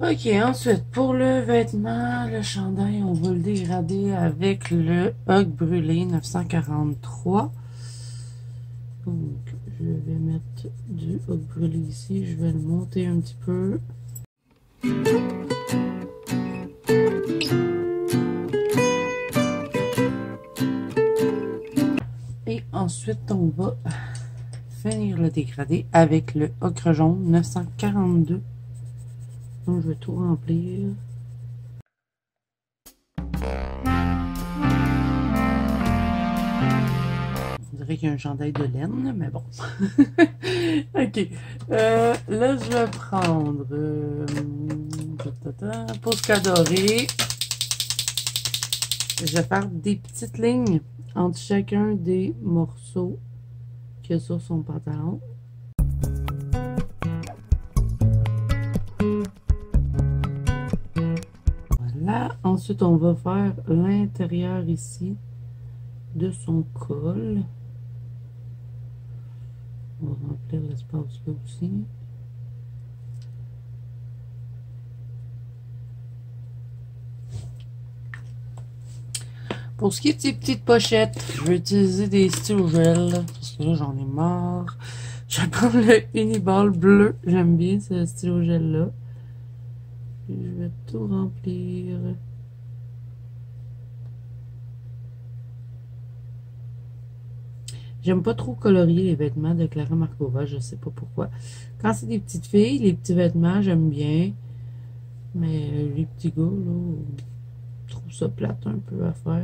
Ok, ensuite, pour le vêtement, le chandail, on va le dégrader avec le Hug Brûlé 943. Donc, je vais mettre du Hug Brûlé ici. Je vais le monter un petit peu. Et ensuite, on va finir le dégradé avec le Ocre Jaune 942. Donc, je vais tout remplir. On dirait qu'il y a un chandail de laine, mais bon. Ok. Là, je vais prendre Posca doré. Je vais faire des petites lignes entre chacun des morceaux qu'il y a sur son pantalon. Voilà. Ensuite, on va faire l'intérieur ici de son col. On va remplir l'espace là aussi. Pour ce qui est des petites pochettes, je vais utiliser des stylos gel parce que là j'en ai marre. Je vais prendre le Uniball bleu. J'aime bien ce stylo gel là. Et je vais tout remplir. J'aime pas trop colorier les vêtements de Clara Markova, je sais pas pourquoi. Quand c'est des petites filles, les petits vêtements, j'aime bien. Mais les petits gars, là, je trouve ça plate un peu à faire.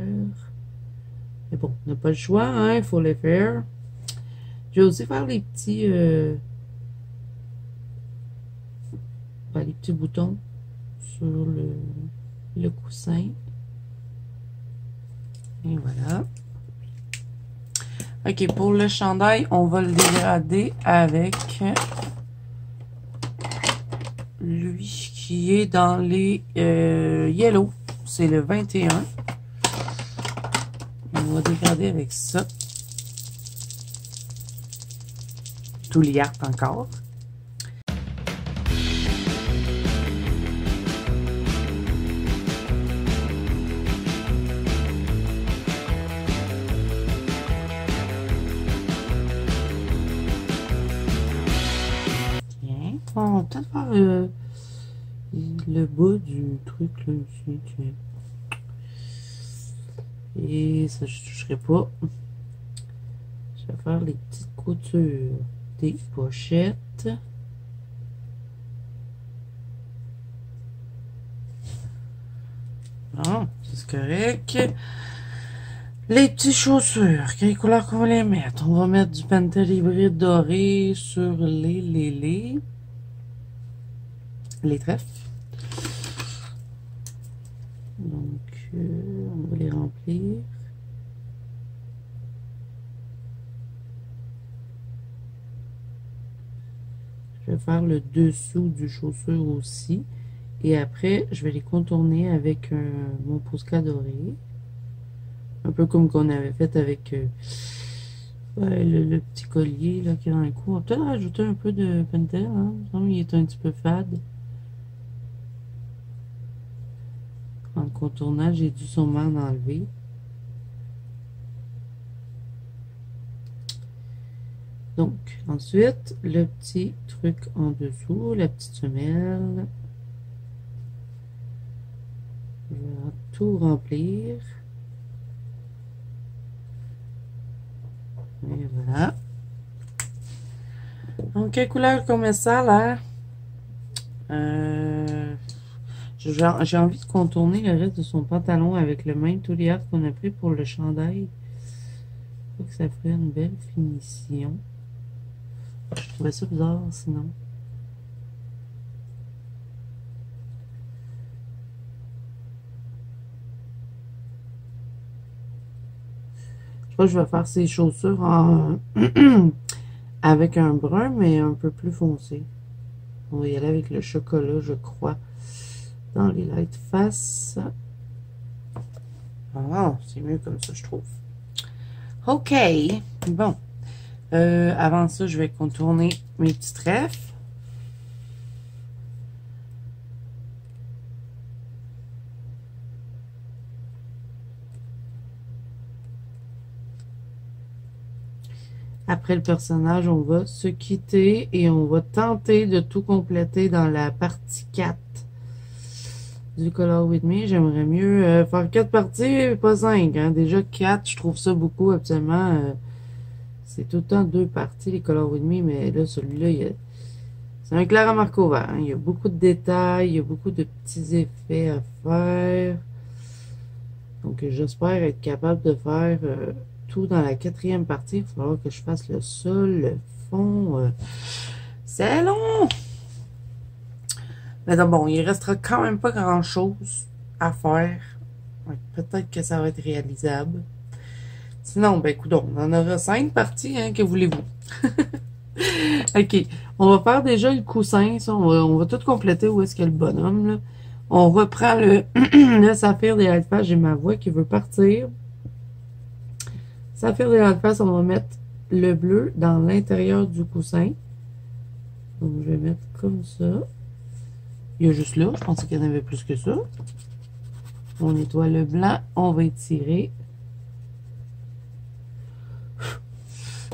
Mais bon, on n'a pas le choix, hein, il faut les faire. Je vais aussi faire les petits, les petits boutons sur le coussin. Et voilà. Ok, pour le chandail, on va le dégrader avec lui qui est dans les yellow. C'est le 21. On va dégrader avec ça. Tout liarte encore. Tiens, on va peut-être faire le bas du truc là ici, tiens. Et ça, je ne toucherai pas. Je vais faire les petites coutures des pochettes. Bon, c'est correct. Les petites chaussures, quelle couleur qu'on va les mettre? On va mettre du Pentel hybride doré sur les trèfles. Donc, on va les remplir. Je vais faire le dessous du chaussure aussi. Et après, je vais les contourner avec mon Posca doré. Un peu comme qu'on avait fait avec ouais, le petit collier là, qui est dans le cou. On va peut-être rajouter un peu de Pentel. Hein? Il est un petit peu fade. En contournant, j'ai dû sûrement en enlever. Donc, ensuite, le petit truc en dessous, la petite semelle. Je vais tout remplir. Et voilà. Donc, quelle couleur qu'on met ça, là? J'ai envie de contourner le reste de son pantalon avec le même tuliard qu'on a pris pour le chandail. Je trouve que ça ferait une belle finition. Je trouvais ça bizarre, sinon. Je crois que je vais faire ses chaussures en avec un brun, mais un peu plus foncé. On va y aller avec le chocolat, je crois, dans les light face. Ah, c'est mieux comme ça, je trouve. OK. Bon. Avant ça, je vais contourner mes petits trèfles. Après le personnage, on va se quitter et on va tenter de tout compléter dans la partie 4 du Color With Me. J'aimerais mieux faire 4 parties, pas 5. Hein. Déjà 4, je trouve ça beaucoup absolument. C'est tout le temps 2 parties, les Color With Me, mais là, celui-là, c'est un clair à marque vert. Hein. Il y a beaucoup de détails, il y a beaucoup de petits effets à faire. Donc, j'espère être capable de faire tout dans la 4e partie. Il va falloir que je fasse le sol, le fond. C'est long! Mais bon, il restera quand même pas grand-chose à faire. Ouais, peut-être que ça va être réalisable. Sinon, ben écoute, on en aura 5 parties, hein, que voulez-vous? OK. On va faire déjà le coussin. Ça, on va tout compléter où est-ce qu'il y a le bonhomme, là. On reprend le, le saphir des alphas. J'ai ma voix qui veut partir. Saphir des alphas, on va mettre le bleu dans l'intérieur du coussin. Donc, je vais mettre comme ça. Il y a juste là. Je pensais qu'il y en avait plus que ça. On nettoie le blanc. On va étirer.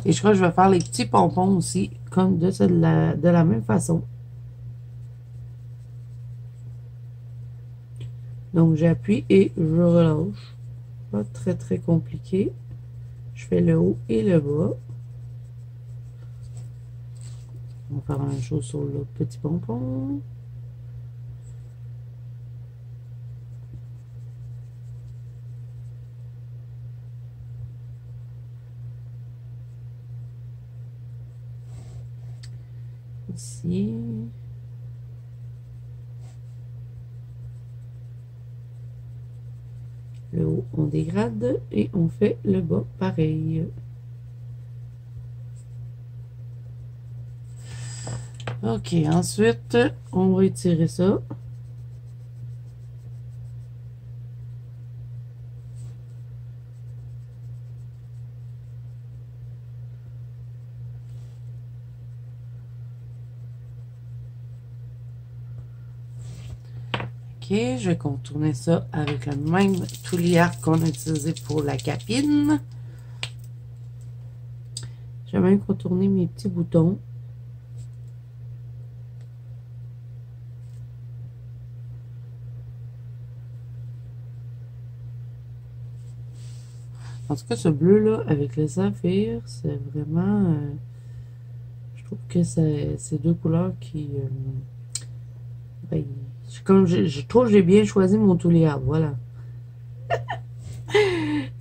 Et je crois que je vais faire les petits pompons aussi, comme de la même façon. Donc, j'appuie et je relâche. Pas très, très compliqué. Je fais le haut et le bas. On va faire la même chose sur l'autre petit pompon. Ici. Le haut, on dégrade et on fait le bas pareil. OK, ensuite, on va étirer ça. OK, je vais contourner ça avec le même touliard qu'on a utilisé pour la capine. Je vais même contourner mes petits boutons. En tout cas, ce bleu-là, avec le saphir, c'est vraiment... je trouve que c'est deux couleurs qui... ben, Comme je trouve que j'ai bien choisi mon Touliard, voilà.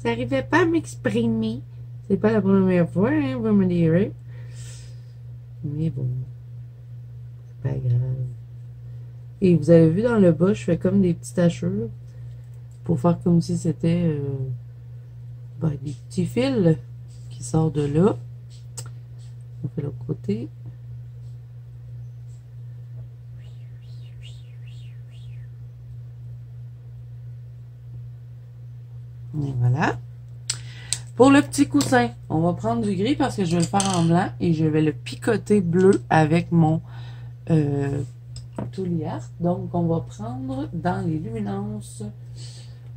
J'arrivais pas à m'exprimer. C'est pas la première fois, hein, vous me direz. Mais bon, c'est pas grave. Et vous avez vu dans le bas, je fais comme des petites tachures pour faire comme si c'était des petits fils qui sortent de là. On fait l'autre côté. Et voilà. Pour le petit coussin, on va prendre du gris parce que je vais le faire en blanc et je vais le picoter bleu avec mon Touliard. Donc, on va prendre dans les luminances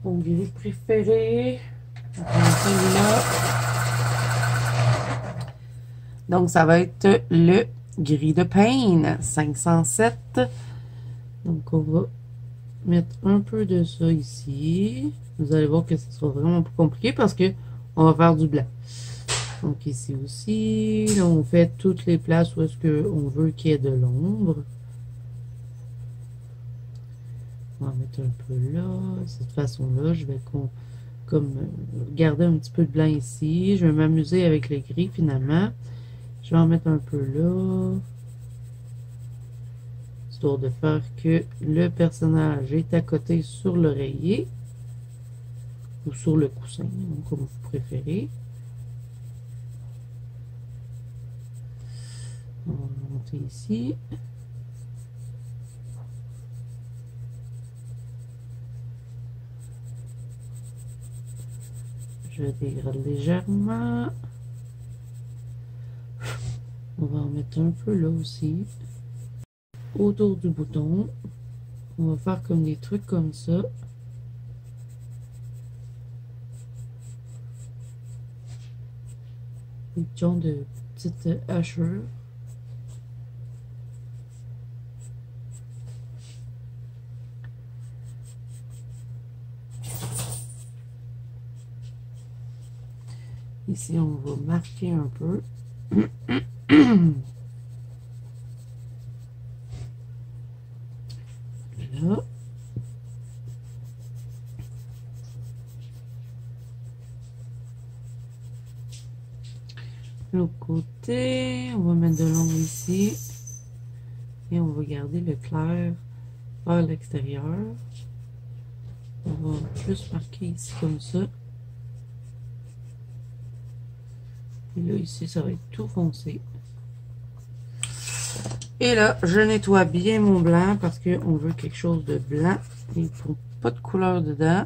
mon gris préféré. Celui-là. Donc, ça va être le gris de Pain 507. Donc, on va mettre un peu de ça ici. Vous allez voir que ce sera vraiment plus compliqué parce que on va faire du blanc. Donc, ici aussi, là, on fait toutes les places où est-ce qu'on veut qu'il y ait de l'ombre. On va mettre un peu là. De cette façon-là, je vais comme garder un petit peu de blanc ici. Je vais m'amuser avec les gris finalement. Je vais en mettre un peu là. Histoire de faire que le personnage est à côté sur l'oreiller. Ou sur le coussin, comme vous préférez. On va monter ici. Je dégrade légèrement. On va en mettre un peu là aussi. Autour du bouton. On va faire comme des trucs comme ça. Des genres de petites hachures. Ici, on va marquer un peu. Là. L'autre côté, on va mettre de l'ombre ici. Et on va garder le clair vers l'extérieur. On va juste marquer ici comme ça. Et là, ici, ça va être tout foncé. Et là, je nettoie bien mon blanc parce qu'on veut quelque chose de blanc. Il ne faut pas de couleur dedans.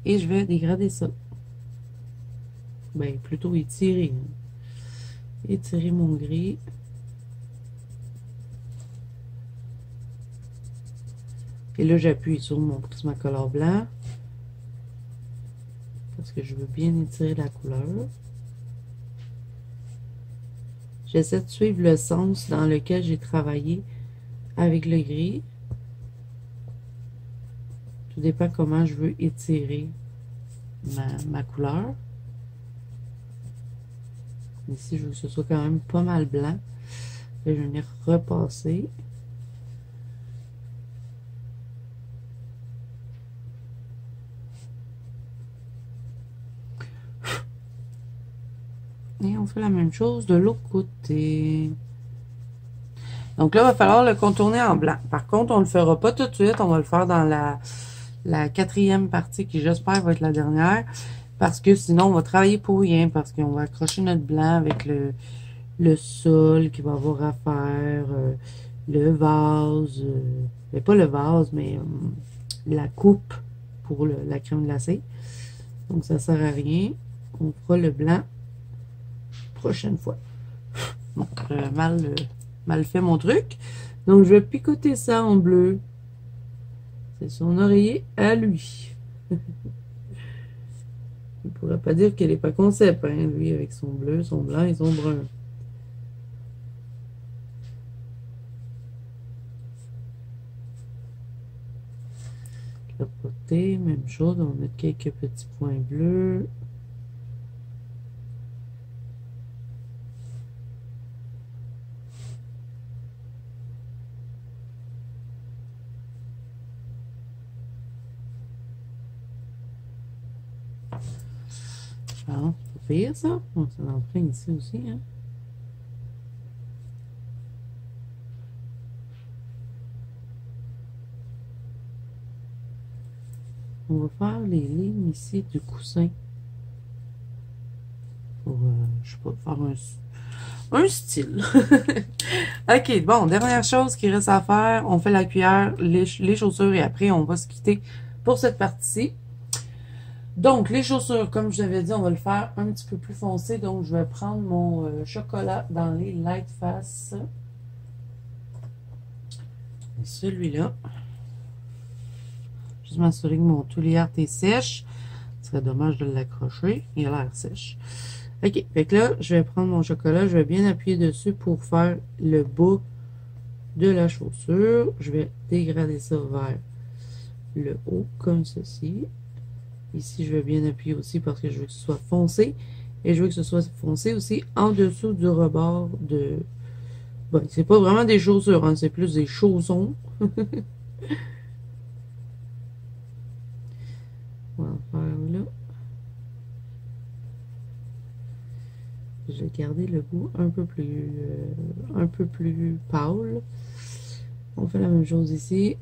Et je vais dégrader ça. Ben, plutôt étirer. Étirer mon gris. Et là, j'appuie sur mon Prismacolor blanc. Parce que je veux bien étirer la couleur. J'essaie de suivre le sens dans lequel j'ai travaillé avec le gris. Tout dépend comment je veux étirer ma couleur. Ici, je veux que ce soit quand même pas mal blanc. Et je vais venir repasser. Et on fait la même chose de l'autre côté. Donc là, il va falloir le contourner en blanc. Par contre, on ne le fera pas tout de suite. On va le faire dans la quatrième partie qui, j'espère, va être la dernière. Parce que sinon, on va travailler pour rien. Parce qu'on va accrocher notre blanc avec le sol qui va avoir à faire, le vase, mais pas le vase, mais la coupe pour la crème glacée. Donc, ça sert à rien. On fera le blanc prochaine fois. Donc, mal fait mon truc. Donc, je vais picoter ça en bleu. C'est son oreiller à lui. Il ne pourrait pas dire qu'elle n'est pas concept, hein, lui, avec son bleu, son blanc et son brun. De l'autre côté, même chose, on va mettre quelques petits points bleus. Ah, c'est pire ça. On s'en emprunte ici aussi, hein. On va faire les lignes ici du coussin. Pour, je sais pas, faire un style. Ok, bon, dernière chose qui reste à faire, on fait la cuillère, les chaussures et après on va se quitter pour cette partie-ci. Donc, les chaussures, comme je vous avais dit, on va le faire un petit peu plus foncé. Donc, je vais prendre mon chocolat dans les Light Face. Et celui-là. Juste m'assurer que mon toulière est sèche. Ce serait dommage de l'accrocher. Il a l'air sèche. Ok, fait que là, je vais prendre mon chocolat. Je vais bien appuyer dessus pour faire le bas de la chaussure. Je vais dégrader ça vers le haut, comme ceci. Ici, je vais bien appuyer aussi parce que je veux que ce soit foncé. Et je veux que ce soit foncé aussi en dessous du rebord de... Bon, c'est pas vraiment des chaussures, hein, c'est plus des chaussons. On va en faire là. Je vais garder le bout un peu plus pâle. On fait la même chose ici.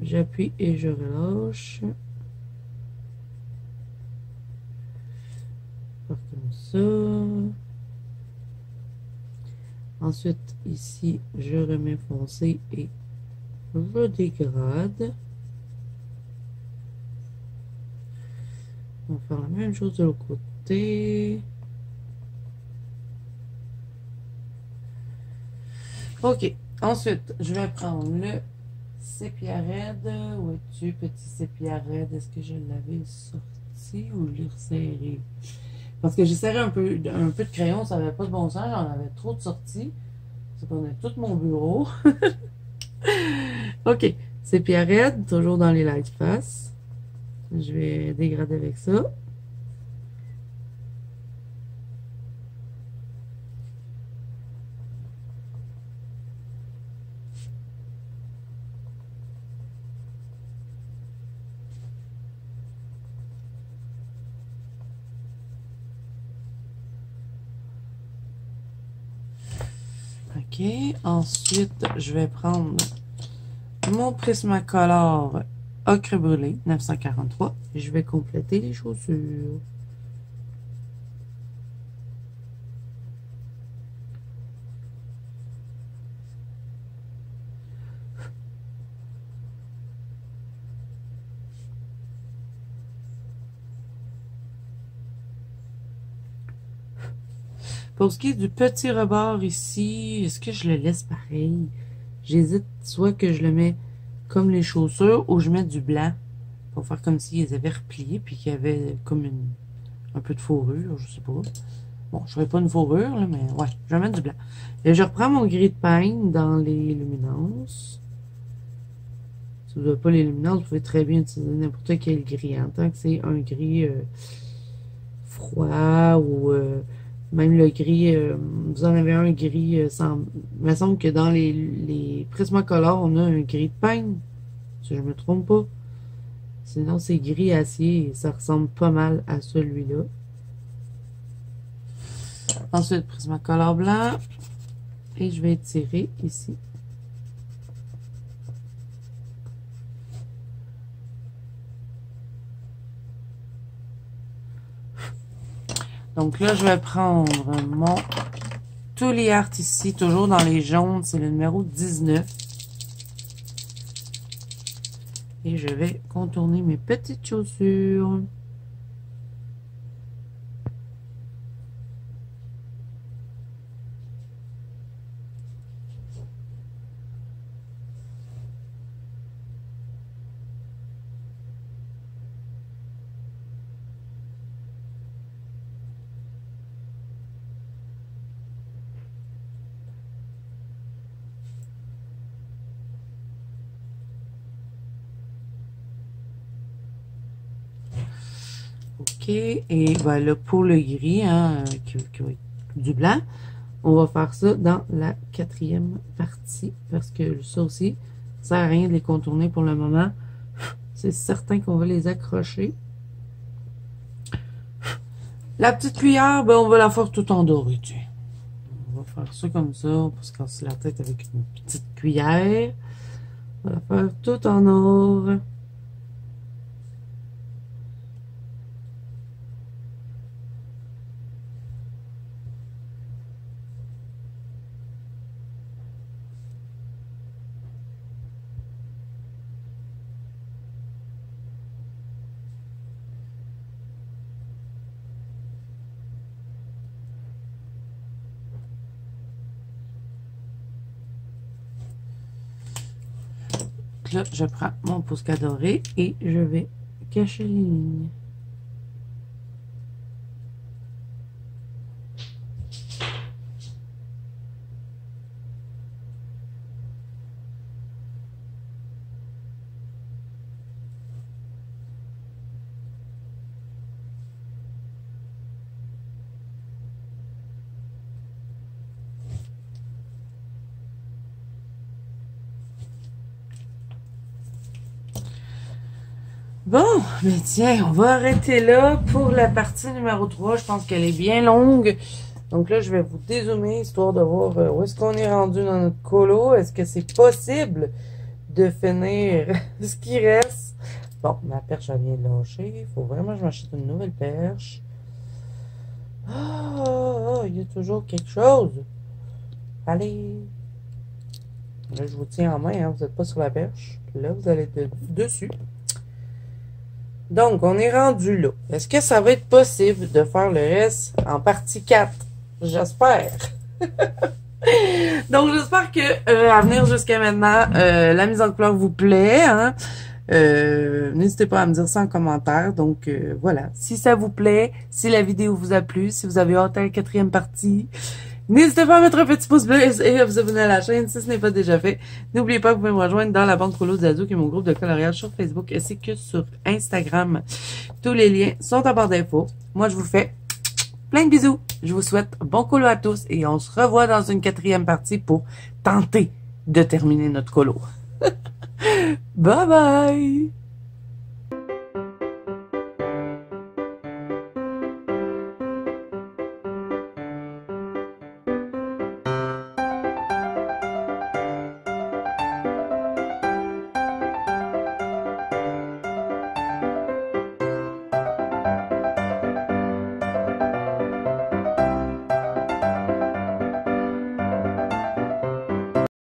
J'appuie et je relâche. Comme ça. Ensuite, ici, je remets foncé et je dégrade. On va faire la même chose de l'autre côté. Ok. Ensuite, je vais prendre le sépia raide. Où es-tu, petit sépia raide? Est-ce que je l'avais sorti ou je l'ai resserré? Parce que j'ai serré un peu de crayon, ça n'avait pas de bon sens, j'en avais trop de sorties. Ça prenait tout mon bureau. Ok. Sépia raide, toujours dans les Light Face. Je vais dégrader avec ça. Ok, ensuite, je vais prendre mon Prismacolor ocre brûlé 943 et je vais compléter les chaussures. Pour ce qui est du petit rebord ici, est-ce que je le laisse pareil? J'hésite soit que je le mets comme les chaussures ou je mets du blanc pour faire comme s'ils avaient replié puis qu'il y avait comme un peu de fourrure, je sais pas. Bon, je ferai pas une fourrure, là, mais ouais, je vais mettre du blanc. Et je reprends mon gris de peigne dans les luminances. Si vous n'avez pas les luminances, vous pouvez très bien utiliser n'importe quel gris, en tant que c'est un gris froid ou même le gris, vous en avez un gris sans... Il me semble que dans les Prismacolor, on a un gris de peigne, si je me trompe pas. Sinon, c'est gris acier et ça ressemble pas mal à celui-là. Ensuite, Prismacolor blanc. Et je vais étirer ici. Donc là, je vais prendre mon Tuli Art ici, toujours dans les jaunes, c'est le numéro 19. Et je vais contourner mes petites chaussures. OK. Et voilà, pour le gris, hein, qui va être du blanc, on va faire ça dans la 4e partie. Parce que ça aussi, ça sert à rien de les contourner pour le moment. C'est certain qu'on va les accrocher. La petite cuillère, ben, on va la faire tout en doré, tiens. On va faire ça comme ça, on va se casser la tête avec une petite cuillère. On va la faire tout en or. Là, je prends mon Posca doré et je vais cacher les lignes. Bon, mais tiens, on va arrêter là pour la partie numéro 3. Je pense qu'elle est bien longue. Donc là, je vais vous dézoomer, histoire de voir où est-ce qu'on est rendu dans notre colo. Est-ce que c'est possible de finir ce qui reste? Bon, ma perche, elle vient de lâcher. Il faut vraiment que je m'achète une nouvelle perche. Ah, il y a toujours quelque chose. Allez. Là, je vous tiens en main, hein, vous n'êtes pas sur la perche. Là, vous allez être dessus. Donc, on est rendu là. Est-ce que ça va être possible de faire le reste en partie 4? J'espère. Donc, j'espère que à venir jusqu'à maintenant, la mise en couleur vous plaît. Hein? N'hésitez pas à me dire ça en commentaire. Donc, voilà. Si ça vous plaît, si la vidéo vous a plu, si vous avez hâte à la 4e partie, n'hésitez pas à mettre un petit pouce bleu et à vous abonner à la chaîne si ce n'est pas déjà fait. N'oubliez pas que vous pouvez me rejoindre dans la bande Colo Zazo, qui est mon groupe de coloriage sur Facebook ainsi que sur Instagram. Tous les liens sont en barre d'infos. Moi, je vous fais plein de bisous. Je vous souhaite bon colo à tous et on se revoit dans une 4e partie pour tenter de terminer notre colo. Bye bye!